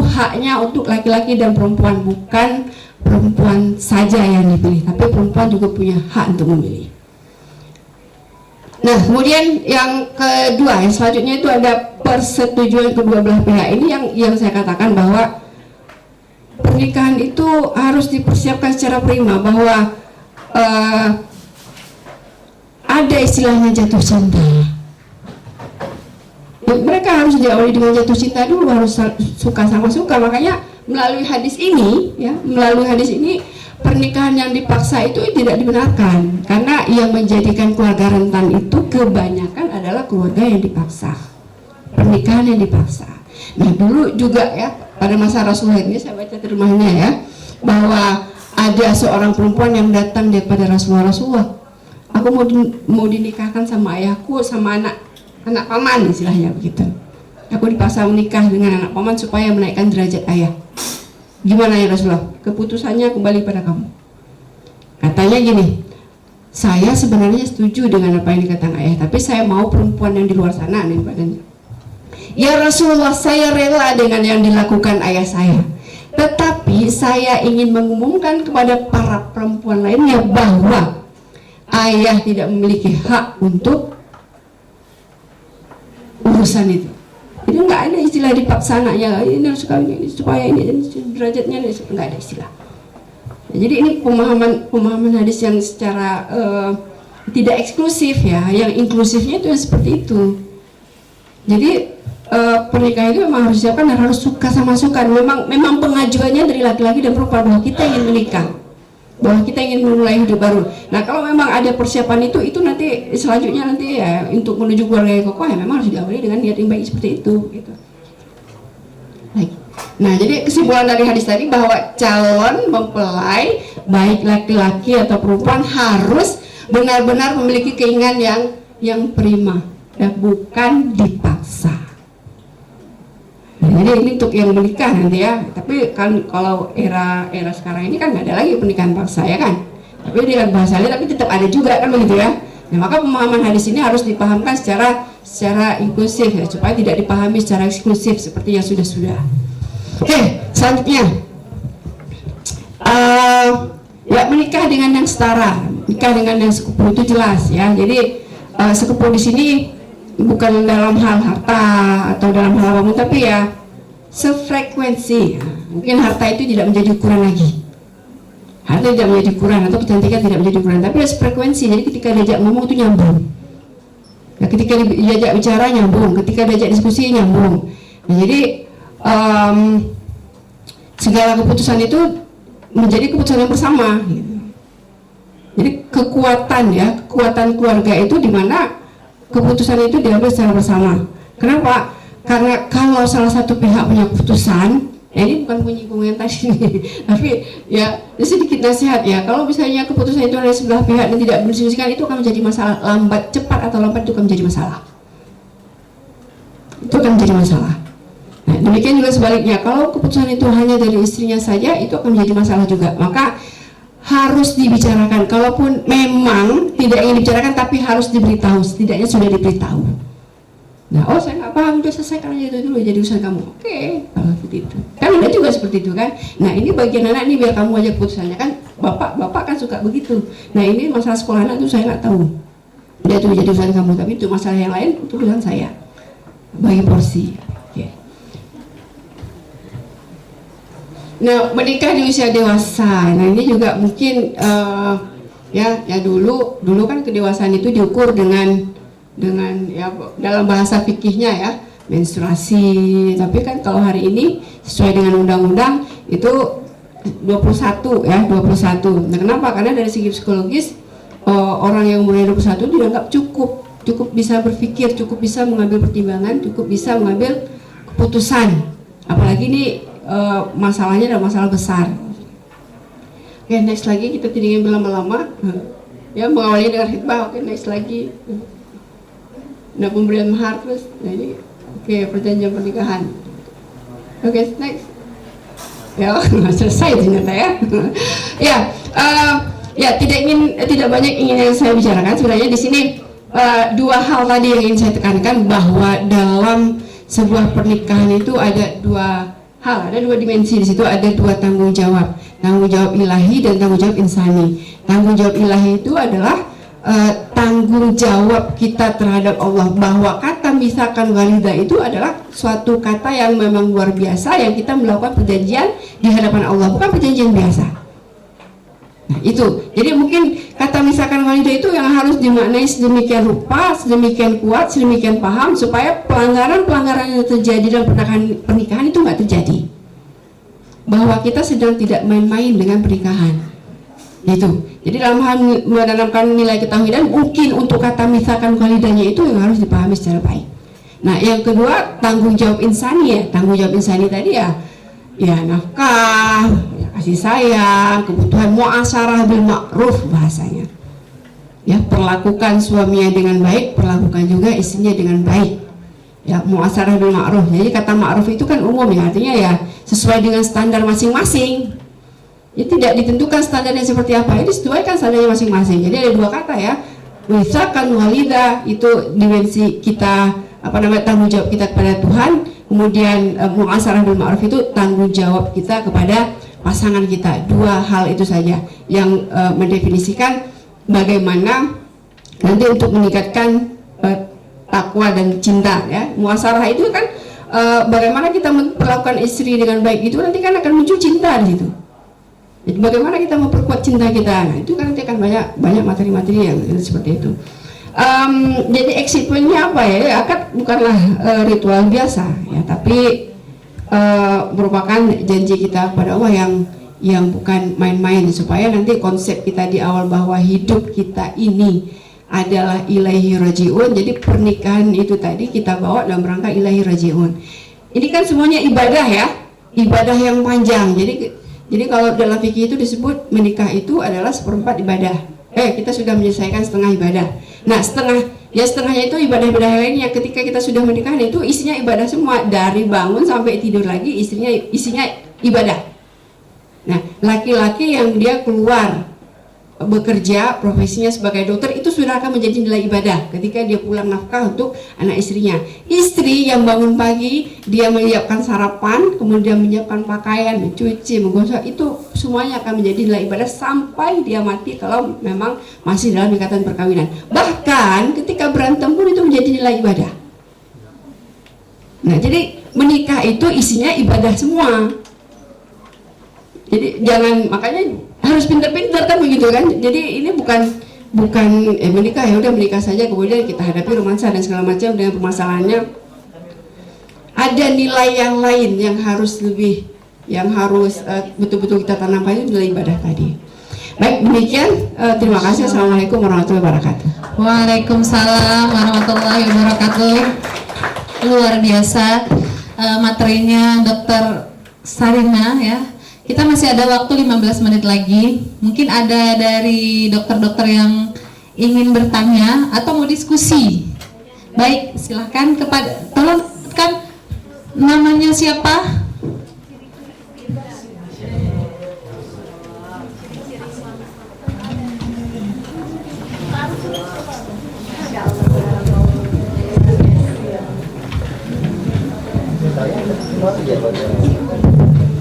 haknya untuk laki-laki dan perempuan, bukan perempuan saja yang dipilih, tapi perempuan juga punya hak untuk memilih. Nah, kemudian yang kedua, yang selanjutnya itu ada persetujuan kedua belah pihak. Ini yang saya katakan bahwa pernikahan itu harus dipersiapkan secara prima, bahwa ada istilahnya jatuh cinta. mereka harus diawali dengan jatuh cinta dulu, harus suka sama suka. Makanya melalui hadis ini pernikahan yang dipaksa itu tidak dibenarkan, karena yang menjadikan keluarga rentan itu kebanyakan adalah keluarga yang dipaksa, pernikahan yang dipaksa. Nah dulu juga ya, pada masa Rasulullah ini saya baca terjemahnya ya, bahwa ada seorang perempuan yang datang daripada Rasulullah, aku mau dinikahkan sama ayahku sama anak paman, istilahnya begitu. Aku dipaksa menikah dengan anak paman supaya menaikkan derajat ayah. Gimana ya Rasulullah? Keputusannya kembali pada kamu. Katanya gini, saya sebenarnya setuju dengan apa yang dikatakan ayah, tapi saya mau perempuan yang di luar sana nih badannya. Ya Rasulullah, saya rela dengan yang dilakukan ayah saya, tetapi saya ingin mengumumkan kepada para perempuan lainnya bahwa ayah tidak memiliki hak untuk urusan itu. Itu nggak ada istilah dipaksa anaknya, ini harus kawin ini supaya ini derajatnya ini, nggak ada istilah. Nah, jadi ini pemahaman hadis yang secara tidak eksklusif ya, yang inklusifnya itu seperti itu. Jadi pernikahan itu memang harus disiapkan dan harus suka sama suka. Memang pengajuannya dari laki-laki dan perempuan bahwa kita ingin menikah, bahwa kita ingin memulai hidup baru. Nah kalau memang ada persiapan itu nanti selanjutnya nanti ya untuk menuju keluarga yang kokoh ya memang harus diawali dengan niat yang baik seperti itu gitu. Baik. Nah jadi kesimpulan dari hadis tadi bahwa calon mempelai baik laki-laki atau perempuan harus benar-benar memiliki keinginan yang prima dan bukan dipaksa. Nah, jadi ini untuk yang menikah nanti ya, tapi kan kalau era sekarang ini kan nggak ada lagi pernikahan paksa ya kan, tapi dengan bahasanya tapi tetap ada juga kan begitu ya. Nah maka pemahaman hadis ini harus dipahamkan secara inklusif ya, supaya tidak dipahami secara eksklusif seperti yang sudah. Oke, selanjutnya ya menikah dengan yang setara, menikah dengan yang sekufu itu jelas ya. Jadi sekufu di sini bukan dalam hal harta atau dalam hal apapun, tapi ya sefrekuensi. Mungkin harta itu tidak menjadi ukuran lagi, harta tidak menjadi ukuran, atau kecantikan tidak menjadi ukuran, tapi ya sefrekuensi. Jadi ketika diajak ngomong itu nyambung, nah, ketika diajak bicara nyambung, ketika diajak diskusi nyambung. Nah, jadi segala keputusan itu menjadi keputusan yang bersama gitu. Jadi kekuatan keluarga itu di mana keputusan itu diambil secara bersama. Kenapa? Karena kalau salah satu pihak punya keputusan, ya ini bukan menyinggung yang tadi, tapi ya sedikit nasihat ya. Kalau misalnya keputusan itu dari sebelah pihak dan tidak berdiskusikan, itu akan menjadi masalah. Cepat atau lambat itu akan menjadi masalah. Itu akan menjadi masalah. Nah, demikian juga sebaliknya, kalau keputusan itu hanya dari istrinya saja, itu akan menjadi masalah juga. Maka harus dibicarakan. Kalaupun memang tidak ingin dibicarakan, tapi harus diberitahu, setidaknya sudah diberitahu. Nah, oh saya nggak paham, udah selesaikan aja itu dulu, jadi urusan kamu. Oke, kalau seperti itu. Kan ada juga seperti itu kan. Nah ini bagian anak ini biar kamu aja keputusannya kan. Bapak kan suka begitu. Nah ini masalah sekolah anak itu saya nggak tahu. Dia tuh jadi urusan kamu, tapi itu masalah yang lain itu urusan saya. Bagi porsi. Oke. Nah menikah di usia dewasa. Nah ini juga mungkin ya dulu kan kedewasaan itu diukur dengan ya dalam bahasa fikihnya ya menstruasi, tapi kan kalau hari ini sesuai dengan undang-undang itu 21 ya 21. Nah kenapa? Karena dari segi psikologis orang yang umurnya 21 dianggap cukup bisa berpikir, cukup bisa mengambil pertimbangan, cukup bisa mengambil keputusan, apalagi ini masalahnya adalah masalah besar. Oke, next lagi, kita tidak ingin berlama-lama ya, mengawali dengan khitbah. Oke, next lagi. Nah pemberian mahar terus, nah ini perjanjian pernikahan. Oke, next. Ya selesai ternyata ya. Ya tidak banyak ingin yang saya bicarakan. Sebenarnya di sini dua hal tadi yang ingin saya tekankan, bahwa dalam sebuah pernikahan itu ada dua hal, ada dua dimensi. Di situ ada dua tanggung jawab ilahi dan tanggung jawab insani. Tanggung jawab ilahi itu adalah tanggung jawab kita terhadap Allah, bahwa kata misalkan walidah itu adalah suatu kata yang memang luar biasa, yang kita melakukan perjanjian di hadapan Allah, bukan perjanjian biasa. Nah, itu. Jadi mungkin kata misalkan walidah itu yang harus dimaknai sedemikian rupa, sedemikian kuat, sedemikian paham supaya pelanggaran-pelanggaran yang terjadi dalam pernikahan itu nggak terjadi. Bahwa kita sedang tidak main-main dengan pernikahan. Gitu. Jadi dalam hal menanamkan nilai ketauhidan, mungkin untuk kata misalkan walidahnya itu yang harus dipahami secara baik. Nah, yang kedua tanggung jawab insani ya. Tanggung jawab insani tadi ya nafkah, ya kasih sayang, kebutuhan mu'asyarah bil ma'ruf bahasanya. Ya, perlakukan suaminya dengan baik, perlakukan juga istrinya dengan baik. Ya, mu'asyarah bil ma'ruf. Jadi kata ma'ruf itu kan umum ya, artinya ya sesuai dengan standar masing-masing. Ya, tidak ditentukan standarnya seperti apa, ini disesuaikan standarnya masing-masing. Jadi ada dua kata ya, misalkan walidah itu dimensi kita tanggung jawab kita kepada Tuhan, kemudian mu'asyarah bil ma'ruf itu tanggung jawab kita kepada pasangan kita. Dua hal itu saja yang mendefinisikan bagaimana nanti untuk meningkatkan takwa dan cinta ya. Mu'asyarah itu kan bagaimana kita memperlakukan istri dengan baik, itu nanti kan akan muncul cinta di situ. Jadi bagaimana kita memperkuat cinta kita, nah itu kan nanti akan banyak materi-materi yang seperti itu. Jadi exit point-nya apa ya? Akad bukanlah ritual biasa ya, tapi merupakan janji kita kepada Allah yang bukan main-main, supaya nanti konsep kita di awal bahwa hidup kita ini adalah ilaihi raji'un. Jadi pernikahan itu tadi kita bawa dalam rangka ilaihi raji'un. Ini kan semuanya ibadah ya, ibadah yang panjang. Jadi kalau dalam fikih itu disebut menikah itu adalah seperempat ibadah. Kita sudah menyelesaikan setengah ibadah. Nah, setengahnya itu ibadah-ibadah lainnya. Ketika kita sudah menikah itu isinya ibadah semua, dari bangun sampai tidur lagi isinya ibadah. Nah, laki-laki yang dia keluar bekerja, profesinya sebagai dokter, itu sudah akan menjadi nilai ibadah ketika dia pulang nafkah untuk anak istrinya. Istri yang bangun pagi, dia menyiapkan sarapan, kemudian menyiapkan pakaian, mencuci, menggosok, itu semuanya akan menjadi nilai ibadah sampai dia mati kalau memang masih dalam ikatan perkawinan. Bahkan ketika berantem pun itu menjadi nilai ibadah. Nah, jadi menikah itu isinya ibadah semua. Jadi makanya harus pintar-pintar kan begitu kan. Jadi ini bukan menikah ya udah menikah saja kemudian kita hadapi romansa dan segala macam dengan permasalahannya. Ada nilai yang lain yang harus betul-betul kita tanamkan, itu nilai ibadah tadi. Baik, demikian terima kasih. Assalamualaikum warahmatullahi wabarakatuh. Waalaikumsalam warahmatullahi wabarakatuh. Luar biasa materinya Dr. Sarina ya. Kita masih ada waktu 15 menit lagi. Mungkin ada dari dokter-dokter yang ingin bertanya atau mau diskusi. Baik, silahkan tolong kan namanya siapa?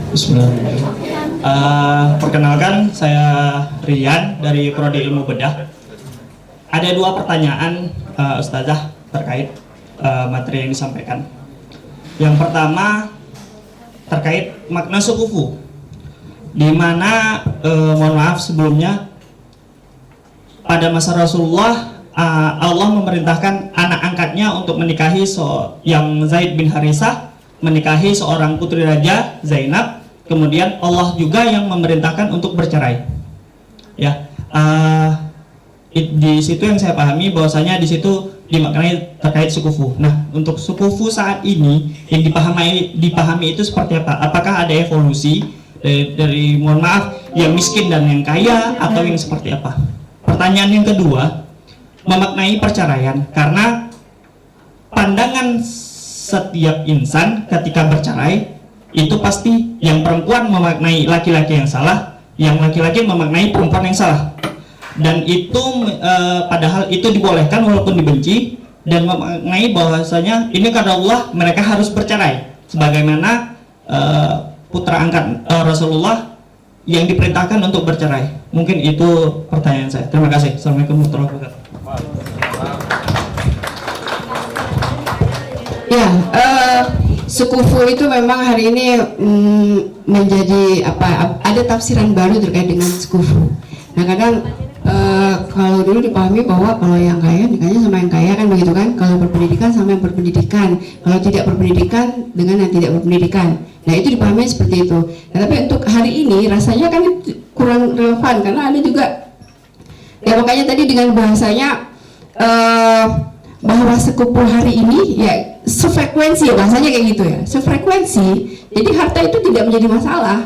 Bismillahirrahmanirrahim. Perkenalkan, saya Rian dari Prodi Ilmu Bedah. Ada dua pertanyaan Ustazah terkait materi yang disampaikan. Yang pertama terkait makna sukufu, di mana mohon maaf sebelumnya pada masa Rasulullah Allah memerintahkan anak angkatnya untuk menikahi yang Zaid bin Harisah, menikahi seorang putri raja Zainab. Kemudian Allah juga yang memerintahkan untuk bercerai. Ya, di situ yang saya pahami bahwasanya di situ dimaknai terkait sukufu. Nah, untuk sukufu saat ini yang dipahami itu seperti apa? Apakah ada evolusi dari mohon maaf yang miskin dan yang kaya atau yang seperti apa? Pertanyaan yang kedua, memaknai perceraian, karena pandangan setiap insan ketika bercerai itu pasti yang perempuan memaknai laki-laki yang salah, yang laki-laki memaknai perempuan yang salah, dan itu padahal itu dibolehkan walaupun dibenci, dan memaknai bahwasanya ini karena Allah mereka harus bercerai sebagaimana putra angkat Rasulullah yang diperintahkan untuk bercerai. Mungkin itu pertanyaan saya. Terima kasih. Assalamualaikum warahmatullahi wabarakatuh. Ya, sukufu itu memang hari ini menjadi ada tafsiran baru terkait dengan sukufu. Nah kadang kalau dulu dipahami bahwa kalau yang kaya nikahnya sama yang kaya kan begitu kan, kalau berpendidikan sama yang berpendidikan, kalau tidak berpendidikan dengan yang tidak berpendidikan. Nah itu dipahami seperti itu. Nah, tapi untuk hari ini rasanya kan kurang relevan karena ada juga ya, makanya tadi dengan bahasanya bahwa sekumpul hari ini ya sefrekuensi, bahasanya kayak gitu ya, sefrekuensi. Jadi harta itu tidak menjadi masalah.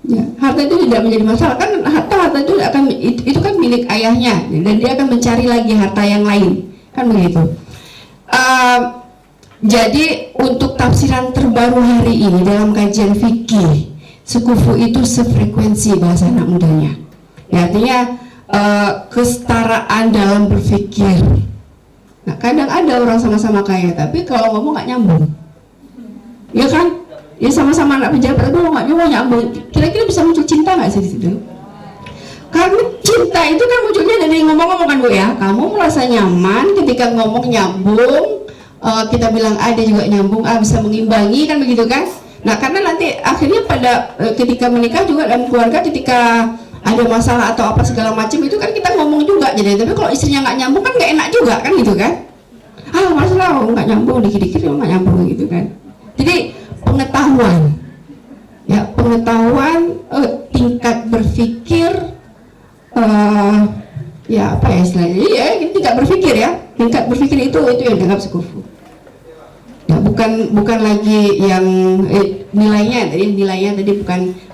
Ya, harta itu tidak menjadi masalah kan, harta itu akan itu kan milik ayahnya dan dia akan mencari lagi harta yang lain kan begitu. Jadi untuk tafsiran terbaru hari ini dalam kajian fikih, sekufu itu sefrekuensi bahasa anak mudanya. Ya, artinya kesetaraan dalam berpikir. Nah kadang ada orang sama-sama kaya tapi kalau ngomong nggak nyambung, ya kan? Ya sama-sama anak pejabat tapi nggak nyambung. Kira-kira bisa muncul cinta nggak sih di situ? Karena cinta itu kan munculnya dari ngomong-ngomong kan Bu ya. Kamu merasa nyaman ketika ngomong nyambung, kita bilang A dia juga nyambung, A bisa mengimbangi kan begitu kan? Nah karena nanti akhirnya pada ketika menikah juga dalam keluarga ketika ada masalah atau apa segala macam itu kan kita ngomong juga jadi. Tapi kalau istrinya nggak nyambung kan nggak enak juga kan gitu kan? Ah masalah nggak nyambung dikit-dikit nggak nyambung gitu kan? Jadi pengetahuan, ya pengetahuan tingkat berpikir, ya apa ya istilahnya? Ya tingkat berpikir ya, tingkat berpikir itu yang dianggap sekufu. Ya bukan lagi yang nilainya tadi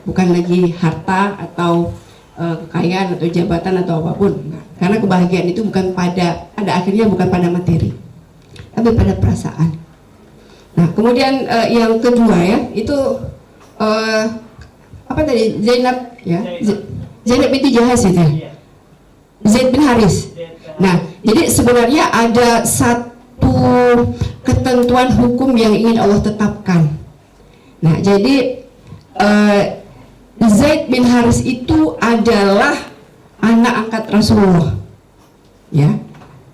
bukan lagi harta atau kekayaan atau jabatan atau apapun. Nah, karena kebahagiaan itu bukan pada akhirnya bukan pada materi, tapi pada perasaan. Nah kemudian yang kedua ya itu apa tadi Zainab ya, Zainab binti Jahas itu ya, Zaid bin Haris. Nah jadi sebenarnya ada satu ketentuan hukum yang ingin Allah tetapkan. Nah jadi Zaid bin Haris itu adalah anak angkat Rasulullah, ya,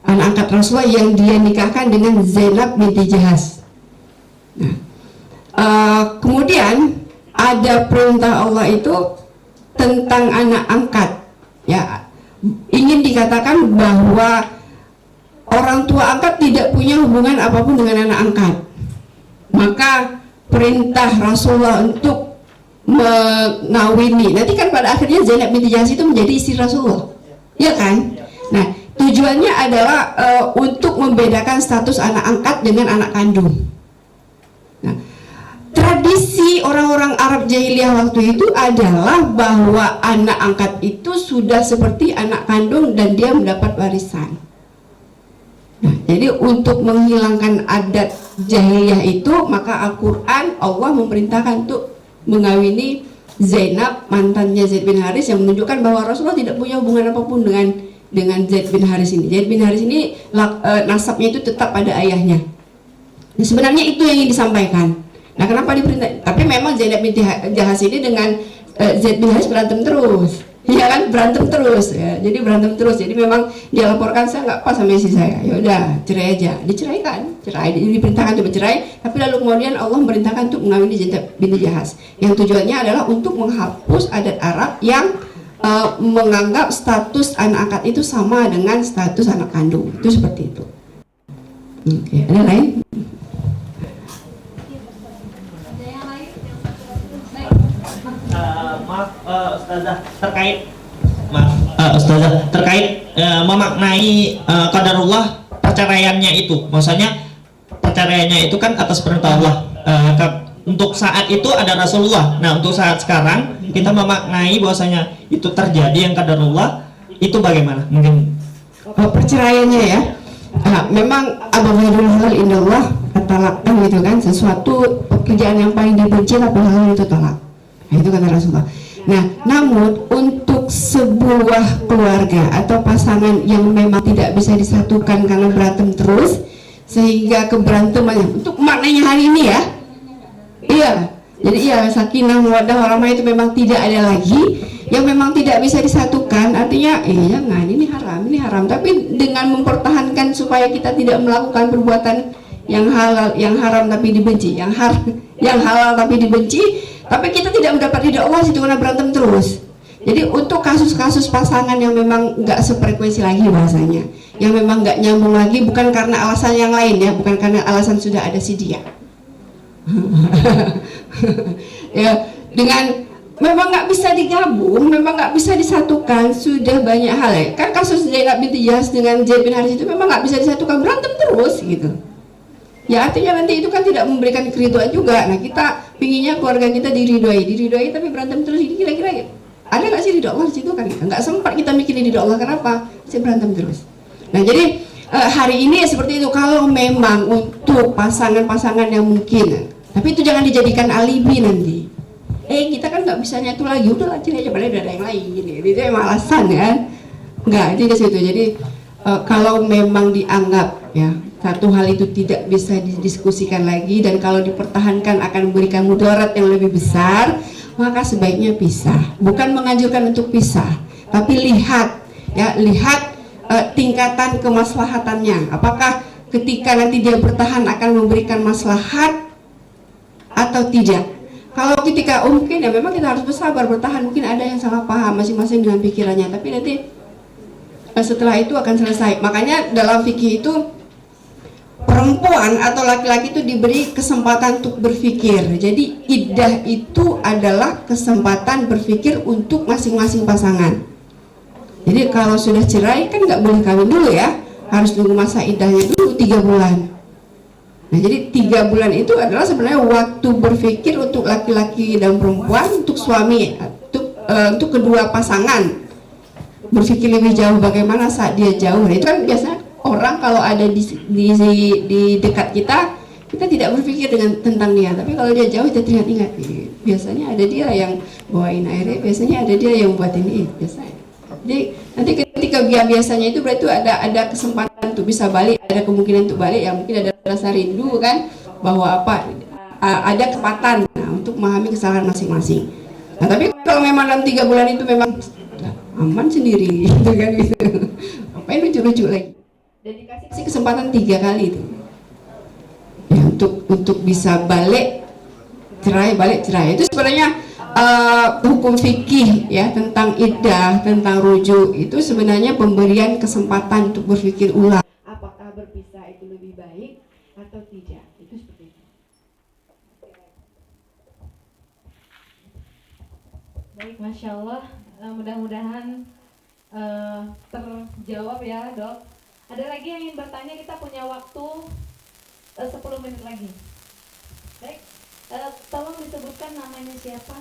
anak angkat Rasulullah yang dia nikahkan dengan Zainab binti Jahas. Nah, kemudian ada perintah Allah itu tentang anak angkat, ya, ingin dikatakan bahwa orang tua angkat tidak punya hubungan apapun dengan anak angkat. Maka perintah Rasulullah untuk mengawini, nanti kan pada akhirnya Zainab binti Jahas itu menjadi istri Rasulullah, ya kan? Nah, tujuannya adalah untuk membedakan status anak angkat dengan anak kandung. Nah, tradisi orang-orang Arab jahiliyah waktu itu adalah bahwa anak angkat itu sudah seperti anak kandung dan dia mendapat warisan. Nah, jadi untuk menghilangkan adat jahiliyah itu, maka Al-Quran Allah memerintahkan untuk mengawini Zainab, mantannya Zaid bin Haris, yang menunjukkan bahwa Rasulullah tidak punya hubungan apapun dengan Zaid bin Haris ini. Zaid bin Haris ini nasabnya itu tetap pada ayahnya. Nah, sebenarnya itu yang ingin disampaikan. Nah, kenapa diperintah? Tapi memang Zainab binti Jahas ini dengan Zaid bin Haris berantem terus, ya kan, berantem terus. Ya. Jadi berantem terus. Jadi memang dia laporkan, saya nggak pas sama istri saya. Ya udah, cerai aja. Diceraikan, diperintahkan untuk bercerai. Tapi lalu kemudian Allah memerintahkan untuk mengawini Zainab binti Jahas. Yang tujuannya adalah untuk menghapus adat Arab yang menganggap status anak angkat itu sama dengan status anak kandung. Itu seperti itu. Oke, ada lain? Maaf Ustazah, terkait memaknai qadarullah perceraiannya itu, maksudnya perceraiannya itu kan atas perintah Allah. Untuk saat itu ada Rasulullah. Nah, untuk saat sekarang kita memaknai bahwasanya itu terjadi yang qadarullah, itu bagaimana? Mungkin Perceraiannya ya. Memang abghadul halal indallah talak kan gitu kan, sesuatu pekerjaan yang paling dibenci tapi halal itu talak. Nah, itu kata Rasulullah. Nah, namun untuk sebuah keluarga atau pasangan yang memang tidak bisa disatukan karena berantem terus, sehingga keberantemannya untuk maknanya hari ini ya, iya, jadi iya, sakinah mawaddah warahmah itu memang tidak ada lagi, yang memang tidak bisa disatukan. Artinya jangan, ini haram, tapi dengan mempertahankan supaya kita tidak melakukan perbuatan yang halal, yang haram tapi dibenci, yang halal tapi dibenci, tapi kita tidak mendapat ridha Allah situ karena berantem terus. Jadi untuk kasus-kasus pasangan yang memang nggak sefrekuensi lagi bahasanya, yang memang nggak nyambung lagi, bukan karena alasan yang lain ya, bukan karena alasan sudah ada si dia. Ya, dengan memang nggak bisa digabung, memang nggak bisa disatukan, sudah banyak hal ya. Kan kasus Zainab binti Jahsh dengan Zaid bin Haris itu memang nggak bisa disatukan, berantem terus gitu. Ya artinya nanti itu kan tidak memberikan keriduan juga. Nah kita pinginnya keluarga kita diridoi tapi berantem terus, ini kira-kira ada nggak sih ridho Allah di situ kan? Nggak sempat kita mikirin ridho Allah, kenapa? Saya berantem terus. Nah jadi hari ini ya seperti itu. Kalau memang untuk pasangan-pasangan yang mungkin, tapi itu jangan dijadikan alibi nanti. Kita kan nggak bisa nyatu lagi, udahlah cerai aja, padahal udah ada yang lain. Itu emang alasan kan? Nggak, itu ke situ. Jadi kalau memang dianggap ya satu hal itu tidak bisa didiskusikan lagi dan kalau dipertahankan akan memberikan mudarat yang lebih besar, maka sebaiknya pisah. Bukan menganjurkan untuk pisah, tapi lihat tingkatan kemaslahatannya. Apakah ketika nanti dia bertahan akan memberikan maslahat atau tidak? Kalau ketika mungkin ya memang kita harus bersabar bertahan, mungkin ada yang salah paham masing-masing dengan pikirannya, tapi nanti setelah itu akan selesai. Makanya dalam fikih itu perempuan atau laki-laki itu diberi kesempatan untuk berpikir. Jadi iddah itu adalah kesempatan berpikir untuk masing-masing pasangan. Jadi kalau sudah cerai kan nggak boleh kawin dulu ya, harus nunggu masa iddahnya dulu 3 bulan. Nah jadi 3 bulan itu adalah sebenarnya waktu berpikir untuk laki-laki dan perempuan, untuk suami, untuk kedua pasangan berpikir lebih jauh bagaimana saat dia jauh. Nah, itu kan biasanya orang kalau ada di dekat kita tidak berpikir tentang dia, tapi kalau dia jauh kita ingat-ingat. Biasanya ada dia yang bawain airnya, biasanya ada dia yang buat ini biasanya. Jadi nanti ketika biasanya itu berarti ada kesempatan untuk bisa balik, ada kemungkinan untuk balik, yang mungkin ada rasa rindu kan, bahwa ada kesempatan untuk memahami kesalahan masing-masing. Nah tapi kalau memang dalam 3 bulan itu memang aman sendiri gitu kan gitu. Ngapain lucu-lucu lagi? Dan dikasih kesempatan 3 kali itu. Ya, untuk bisa balik cerai. Itu sebenarnya hukum fikih ya tentang iddah, tentang rujuk itu sebenarnya pemberian kesempatan untuk berpikir ulang. Apakah berpisah itu lebih baik atau tidak? Itu seperti itu. Baik, Masya Allah. Mudah-mudahan terjawab ya dok. Ada lagi yang ingin bertanya, kita punya waktu 10 menit lagi. Baik, tolong disebutkan namanya siapa.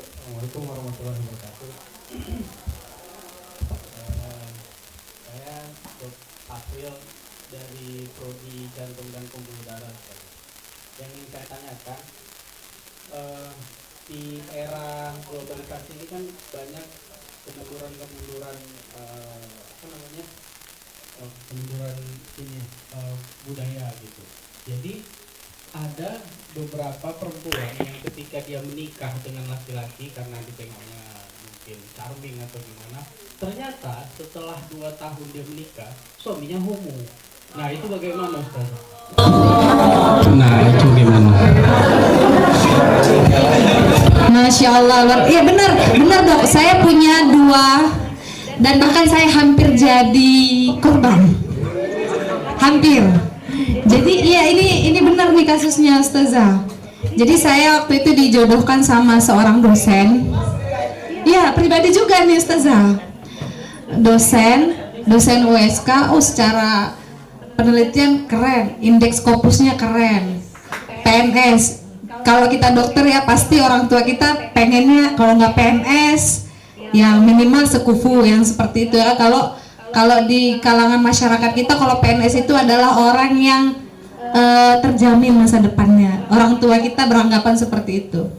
Assalamualaikum warahmatullahi wabarakatuh. Saya Dr. April dari Prodi Jantung dan Pembuluh Darah. Yang ingin saya tanyakan, di era globalisasi ini kan banyak kemunduran budaya gitu. Jadi ada beberapa perempuan yang ketika dia menikah dengan laki-laki karena ditengoknya mungkin charming atau gimana, ternyata setelah 2 tahun dia menikah suaminya homo. Nah itu bagaimana Ustaz? Nah itu gimana? Masya Allah, iya benar dok. Saya punya 2 dan bahkan saya hampir jadi korban, hampir. Jadi iya ini benar nih kasusnya Ustazah. Jadi saya waktu itu dijodohkan sama seorang dosen. Iya pribadi juga nih Ustazah. Dosen USK. Secara penelitian keren, indeks Scopusnya keren, PNS. Kalau kita dokter ya pasti orang tua kita pengennya kalau nggak PNS ya minimal sekufu yang seperti itu ya. Kalau di kalangan masyarakat kita kalau PNS itu adalah orang yang terjamin masa depannya. Orang tua kita beranggapan seperti itu.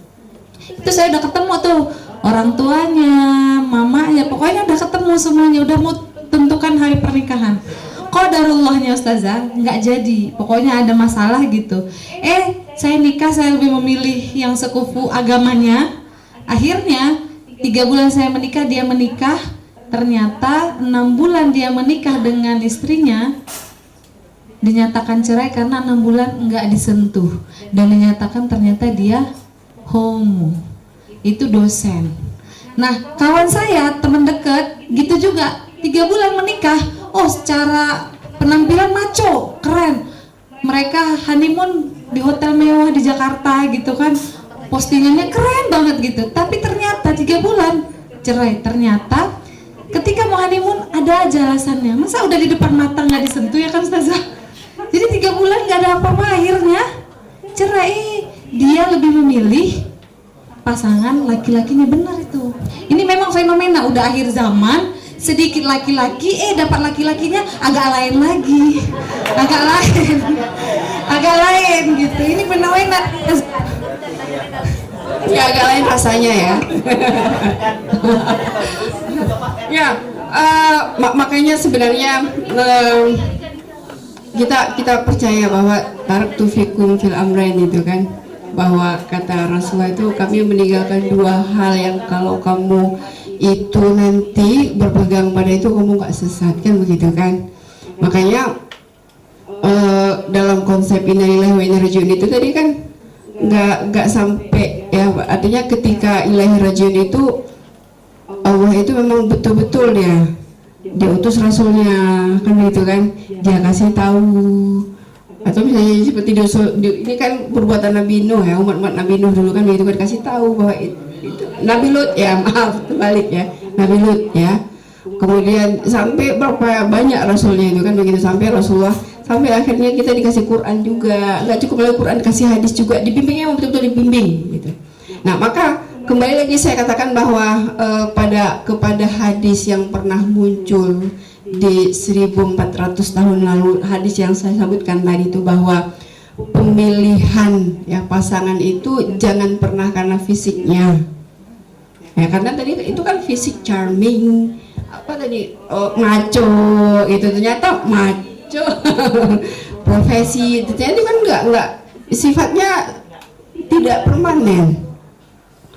Itu saya udah ketemu tuh orang tuanya, mamanya, pokoknya udah ketemu semuanya, udah mau tentukan hari pernikahan. Qadarullahnya Ustazah nggak jadi, pokoknya ada masalah gitu. Saya nikah, saya lebih memilih yang sekufu agamanya. Akhirnya 3 bulan saya menikah, dia menikah. Ternyata 6 bulan dia menikah dengan istrinya, dinyatakan cerai karena 6 bulan nggak disentuh dan dinyatakan ternyata dia homo. Itu dosen. Nah, kawan saya, teman dekat, gitu juga 3 bulan menikah. Oh, secara penampilan maco, keren. Mereka honeymoon di hotel mewah di Jakarta gitu kan. Postingannya keren banget gitu. Tapi ternyata 3 bulan cerai. Ternyata ketika mau honeymoon ada aja alasannya. Masa udah di depan mata nggak disentuh ya kan Ustazah? Jadi 3 bulan nggak ada apa-apa akhirnya cerai. Dia lebih memilih pasangan laki-lakinya, benar itu. Ini memang fenomena udah akhir zaman, sedikit laki-laki dapat laki-lakinya agak lain lagi. Agak lain gitu. Ini fenomena. Ya agak lain rasanya ya. Ya, makanya sebenarnya kita percaya bahwa taraktu fikum fil amrain itu kan, bahwa kata Rasulullah itu kami meninggalkan 2 hal yang kalau kamu itu nanti berpegang pada itu kamu nggak sesat, kan begitu kan. Makanya dalam konsep inna lillahi wa inna ilaihi rajiun itu tadi kan nggak sampai ya, artinya ketika ilaihi rajiun itu Allah itu memang betul-betul dia utus rasulnya, kan begitu kan, dia kasih tahu. Atau misalnya seperti ini kan perbuatan Nabi Nuh ya, umat Nabi Nuh dulu kan begitu kan, kasih tahu bahwa itu Nabi Lut ya, maaf terbalik ya, Nabi Lut ya. Kemudian sampai berapa banyak rasulnya itu kan begitu, sampai Rasulullah, sampai akhirnya kita dikasih Quran juga, nggak cukup lagi Quran, kasih hadis juga, dibimbingnya betul-betul dibimbing gitu. Nah maka kembali lagi saya katakan bahwa kepada hadis yang pernah muncul di 1400 tahun lalu, hadis yang saya sebutkan tadi itu, bahwa pemilihan ya pasangan itu jangan pernah karena fisiknya ya, karena tadi itu kan fisik charming, apa tadi, maco gitu, ternyata maco profesi ternyata itu kan enggak sifatnya tidak permanen,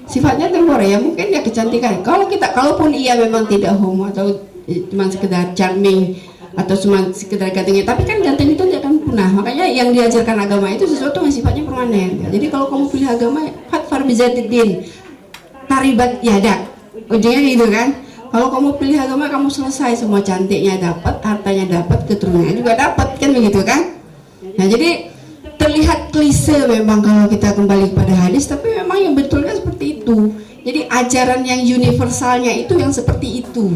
sifatnya temporer ya, mungkin dia kecantikan. Kalaupun ia memang tidak homo atau cuma sekedar charming atau cuma sekedar gantengnya, tapi kan ganteng itu tidak akan punah. Makanya yang diajarkan agama itu sesuatu yang sifatnya permanen ya. Jadi kalau kamu pilih agama, fatfar bizatidin, taribat yadak, ujungnya gitu kan. Kalau kamu pilih agama, kamu selesai, semua cantiknya dapat, hartanya dapat, keturunannya juga dapat, kan begitu kan. Nah jadi terlihat klise memang kalau kita kembali kepada hadis, tapi memang yang betulnya seperti itu. Jadi ajaran yang universalnya itu yang seperti itu.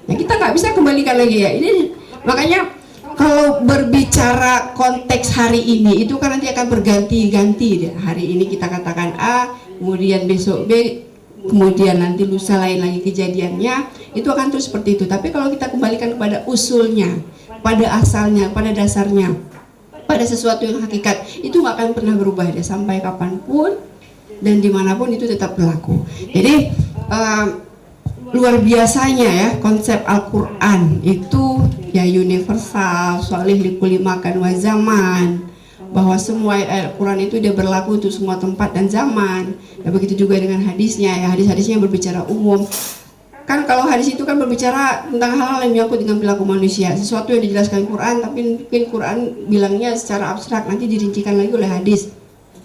Nah, kita nggak bisa kembalikan lagi ya. Ini makanya kalau berbicara konteks hari ini itu kan nanti akan berganti-ganti ya. Hari ini kita katakan A, kemudian besok B, kemudian nanti lusa lain lagi kejadiannya, itu akan terus seperti itu. Tapi kalau kita kembalikan kepada usulnya, pada asalnya, pada dasarnya, pada sesuatu yang hakikat, itu nggak akan pernah berubah deh sampai kapanpun dan dimanapun itu tetap berlaku. Jadi luar biasanya ya konsep Al-Quran itu ya universal, sholih likulli makan wa zaman, bahwa semua Al-Quran itu dia berlaku untuk semua tempat dan zaman. Ya begitu juga dengan hadisnya ya, hadis-hadisnya berbicara umum. Kan kalau hadis itu kan berbicara tentang hal-hal yang menyangkut dengan perilaku manusia, sesuatu yang dijelaskan Quran, tapi mungkin Quran bilangnya secara abstrak, nanti dirincikan lagi oleh hadis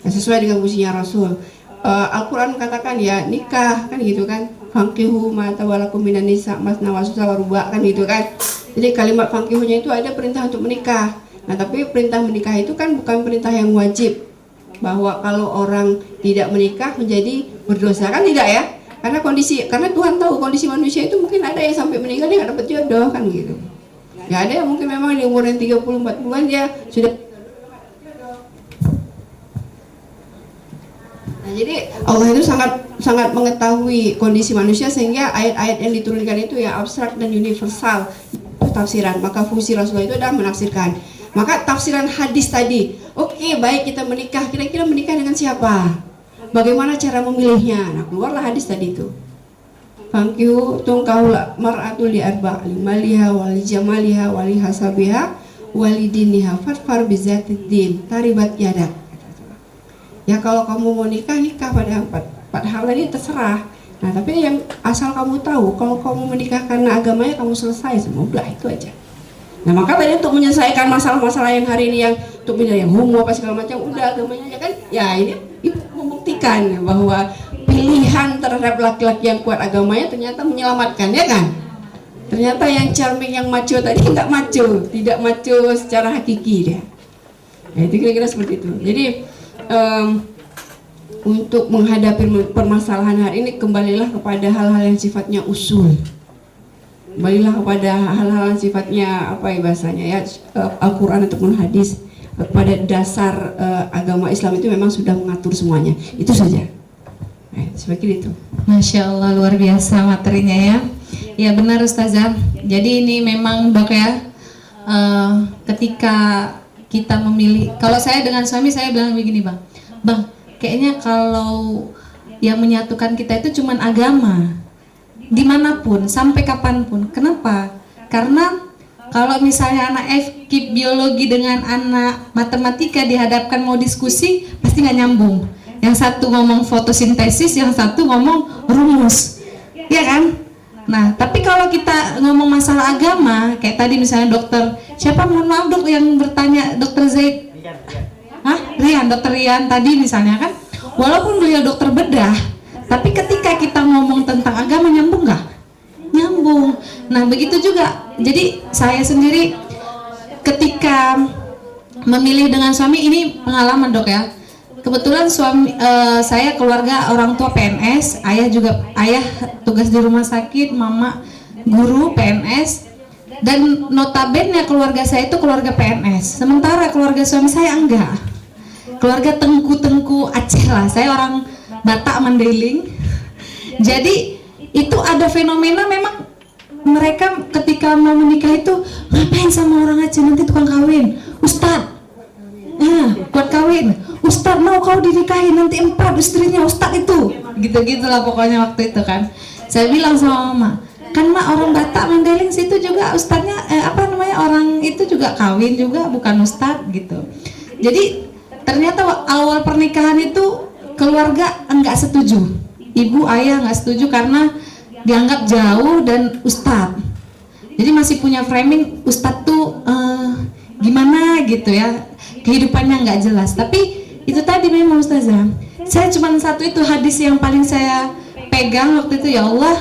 ya, sesuai dengan fungsinya Rasul. Al-Quran katakan ya nikah, kan gitu kan, fankihu ma tawalakum minan nisa masna wa thulatha wa ruba', kan gitu kan. Jadi kalimat fankihunya itu ada perintah untuk menikah. Nah tapi perintah menikah itu kan bukan perintah yang wajib, bahwa kalau orang tidak menikah menjadi berdosa, kan tidak ya. Karena Tuhan tahu kondisi manusia itu, mungkin ada yang sampai meninggal dia nggak dapat jodoh, kan gitu. Ya ada yang mungkin memang di umur yang 30-40an dia sudah. Nah, jadi Allah itu sangat mengetahui kondisi manusia, sehingga ayat-ayat yang diturunkan itu ya abstrak dan universal tafsiran. Maka fungsi Rasulullah itu adalah menafsirkan. Maka tafsiran hadis tadi, oke, baik kita menikah, kira-kira menikah dengan siapa? Bagaimana cara memilihnya? Nah, keluarlah hadis tadi itu. Fankihu tungkahul mar'atu li arba' limaliha wali jamaliha wali hasabiha wali diniha fatfar bizatid din taribat yadak. Ya kalau kamu mau nikah pada empat hal ini terserah. Nah tapi yang asal kamu tahu, kalau kamu menikah karena agamanya kamu selesai semua, udah itu aja. Nah maka tadi untuk menyelesaikan masalah-masalah yang hari ini yang untuk yang homo apa segala macam, udah agamanya aja kan, ya ini membuktikan bahwa pilihan terhadap laki-laki yang kuat agamanya ternyata menyelamatkan, ya kan? Ternyata yang charming, yang macho tadi nggak macho, tidak macho secara hakiki dia. Nah, itu kira-kira seperti itu. Jadi untuk menghadapi permasalahan hari ini, kembalilah kepada hal-hal yang sifatnya usul. Kembalilah kepada hal-hal yang sifatnya apa ya bahasanya ya, Al-Quran ataupun hadis. Pada dasar agama Islam itu memang sudah mengatur semuanya. Itu saja. Seperti itu. Masya Allah, luar biasa materinya ya. Ya benar Ustazah. Jadi ini memang Dok ya, ketika kita memilih, kalau saya dengan suami saya bilang begini Bang, kayaknya kalau yang menyatukan kita itu cuman agama, dimanapun, sampai kapanpun. Kenapa? Karena kalau misalnya anak FKIP biologi dengan anak matematika dihadapkan mau diskusi, pasti nggak nyambung. Yang satu ngomong fotosintesis, yang satu ngomong rumus, ya kan? Nah, tapi kalau kita ngomong masalah agama, kayak tadi misalnya dokter, siapa mohon maaf dok yang bertanya, dokter Zaid? Rian, dokter Rian tadi misalnya kan, walaupun beliau dokter bedah, tapi ketika kita ngomong tentang agama nyambung nggak? Nyambung. Nah begitu juga. Jadi saya sendiri ketika memilih dengan suami, ini pengalaman Dok ya. Kebetulan suami saya keluarga orang tua PNS, ayah tugas di rumah sakit, mama guru PNS, dan notabene keluarga saya itu keluarga PNS. Sementara keluarga suami saya enggak. Keluarga tengku Aceh lah. Saya orang Batak Mandailing. Jadi itu ada fenomena memang mereka ketika mau menikah itu ngapain sama orang Aceh, nanti tukang kawin, Ustadz, kuat kawin, Ustadz mau kau dinikahi nanti 4 istrinya Ustadz itu, gitu-gitulah pokoknya waktu itu kan. Saya bilang sama mama, kan mak orang Batak Mandailing situ juga Ustadznya orang itu juga kawin juga bukan Ustadz gitu. Jadi ternyata awal pernikahan itu keluarga enggak setuju, ibu ayah enggak setuju karena dianggap jauh dan ustadz. Jadi masih punya framing ustadz tuh gimana gitu ya, kehidupannya nggak jelas. Tapi itu tadi memang Ustazah, saya cuma satu itu hadis yang paling saya pegang waktu itu, ya Allah,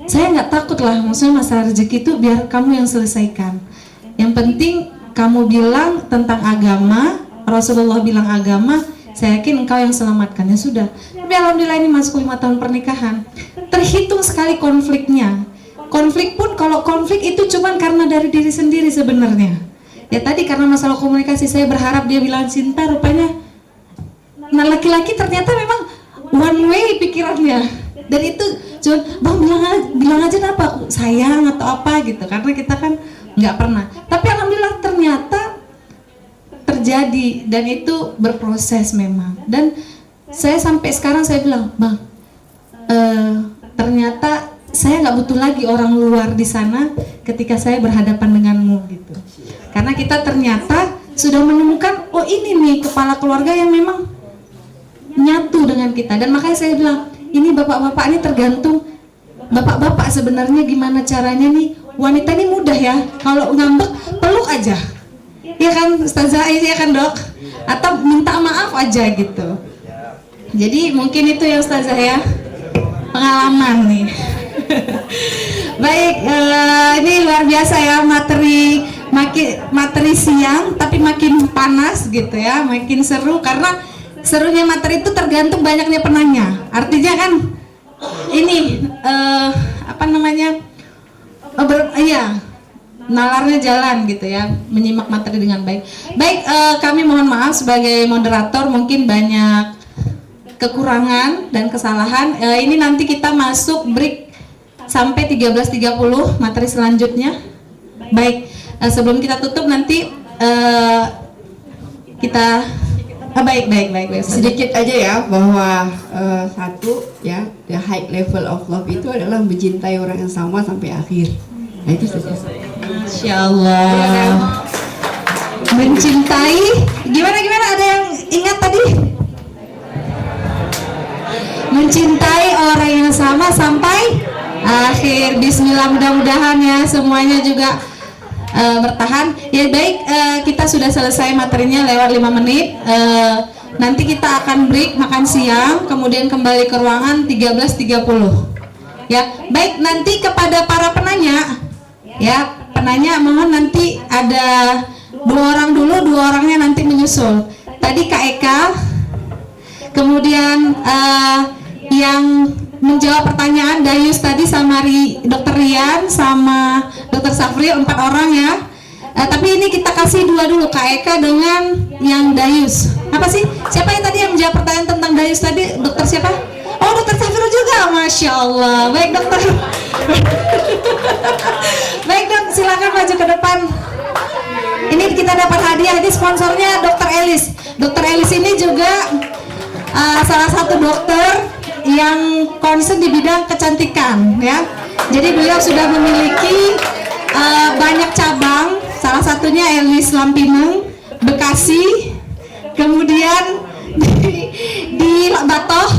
saya nggak takut lah, maksudnya masalah rezeki itu biar kamu yang selesaikan. Yang penting kamu bilang tentang agama, Rasulullah bilang agama, saya yakin engkau yang selamatkan, ya sudah. Tapi alhamdulillah ini masuk 5 tahun pernikahan, terhitung sekali konfliknya. Konflik pun, kalau konflik itu cuman karena dari diri sendiri sebenarnya. Ya tadi karena masalah komunikasi, saya berharap dia bilang cinta, rupanya nah laki-laki ternyata memang one way pikirannya. Dan itu cuman, bang bilang aja apa, sayang atau apa gitu, karena kita kan nggak pernah. Tapi alhamdulillah ternyata terjadi dan itu berproses memang. Dan saya sampai sekarang saya bilang, bang, ternyata saya nggak butuh lagi orang luar di sana ketika saya berhadapan denganmu gitu. Karena kita ternyata sudah menemukan, oh ini nih kepala keluarga yang memang nyatu dengan kita. Dan makanya saya bilang, ini bapak-bapak ini tergantung bapak-bapak sebenarnya gimana caranya nih. Wanita ini mudah ya, kalau ngambek peluk aja. Ya kan Ustazah, ya kan dok? Atau minta maaf aja gitu. Jadi mungkin itu ya Ustazah ya, pengalaman nih. Baik, ini luar biasa ya, materi siang tapi makin panas gitu ya, makin seru. Karena serunya materi itu tergantung banyaknya penanya. Artinya kan ini nalarnya jalan gitu ya, menyimak materi dengan baik. Baik, kami mohon maaf sebagai moderator mungkin banyak kekurangan dan kesalahan. Ini nanti kita masuk break sampai 13.30 materi selanjutnya. Baik, sebelum kita tutup nanti kita baik. Sedikit aja ya, bahwa satu ya, the high level of love itu adalah mencintai orang yang sama sampai akhir. Nah itu saja. Masya Allah. Mencintai, gimana ada yang ingat tadi? Mencintai orang yang sama sampai akhir. Bismillah, mudah-mudahan ya semuanya juga bertahan. Ya baik, kita sudah selesai materinya lewat 5 menit. Nanti kita akan break makan siang, kemudian kembali ke ruangan 13.30. Ya, baik, nanti kepada para penanya, ya penanya mohon nanti ada 2 orang dulu, 2 orangnya nanti menyusul. Tadi Kak Eka, kemudian yang menjawab pertanyaan Dayus tadi sama Dr. Rian sama Dr. Safri, 4 orang ya. Tapi ini kita kasih 2 dulu, Kak Eka dengan yang Dayus. Apa sih? Siapa yang tadi yang menjawab pertanyaan tentang Dayus tadi? Dokter siapa? Oh, Dokter Safri juga, Masya Allah. Baik dokter. Baik dok, silakan maju ke depan. Ini kita dapat hadiah, ini sponsornya Dokter Elis. Dokter Elis ini juga salah satu dokter yang concern di bidang kecantikan ya. Jadi beliau sudah memiliki banyak cabang, salah satunya Elis Lampineng, Bekasi, kemudian di Batoh,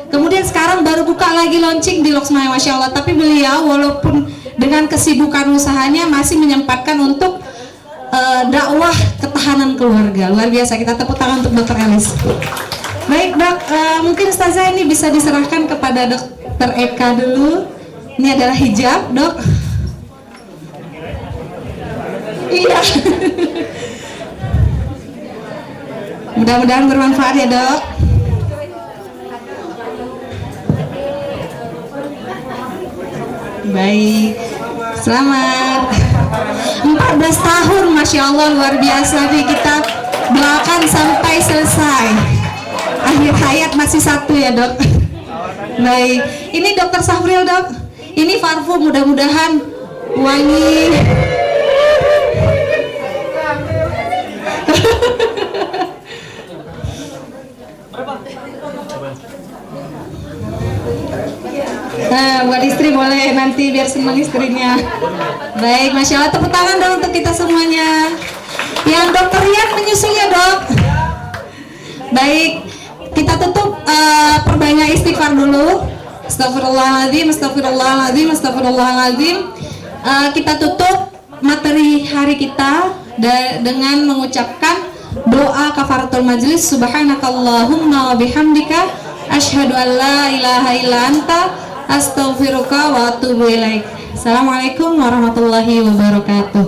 kemudian sekarang baru buka lagi launching di Loksmayo, Masya Allah. Tapi beliau walaupun dengan kesibukan usahanya masih menyempatkan untuk dakwah ketahanan keluarga. Luar biasa, kita tepuk tangan untuk Dokter Elis. Baik dok, mungkin Ustazah ini bisa diserahkan kepada Dokter Eka dulu. Ini adalah hijab dok. Iya. Mudah-mudahan bermanfaat ya dok. Baik, selamat. 14 tahun, Masya Allah, luar biasa nih, kita doakan sampai selesai. Akhir hayat masih 1 ya dok. Baik, ini Dokter Safril dok. Ini parfum, mudah-mudahan wangi. Nah, buat istri boleh nanti biar senang istrinya. Baik, Masya Allah, tepuk tangan dong untuk kita semuanya. Yang Dokter Rian menyusul ya dok. Baik, kita tutup, perbanyak istighfar dulu. Astagfirullahaladzim, astagfirullahaladzim, astagfirullahaladzim. Kita tutup materi hari kita dengan mengucapkan doa kafaratul majlis. Subhanakallahumma wa bihamdika asyhadu an la ilaha illa anta astaghfiruka wa atubu ilaik. Assalamualaikum warahmatullahi wabarakatuh.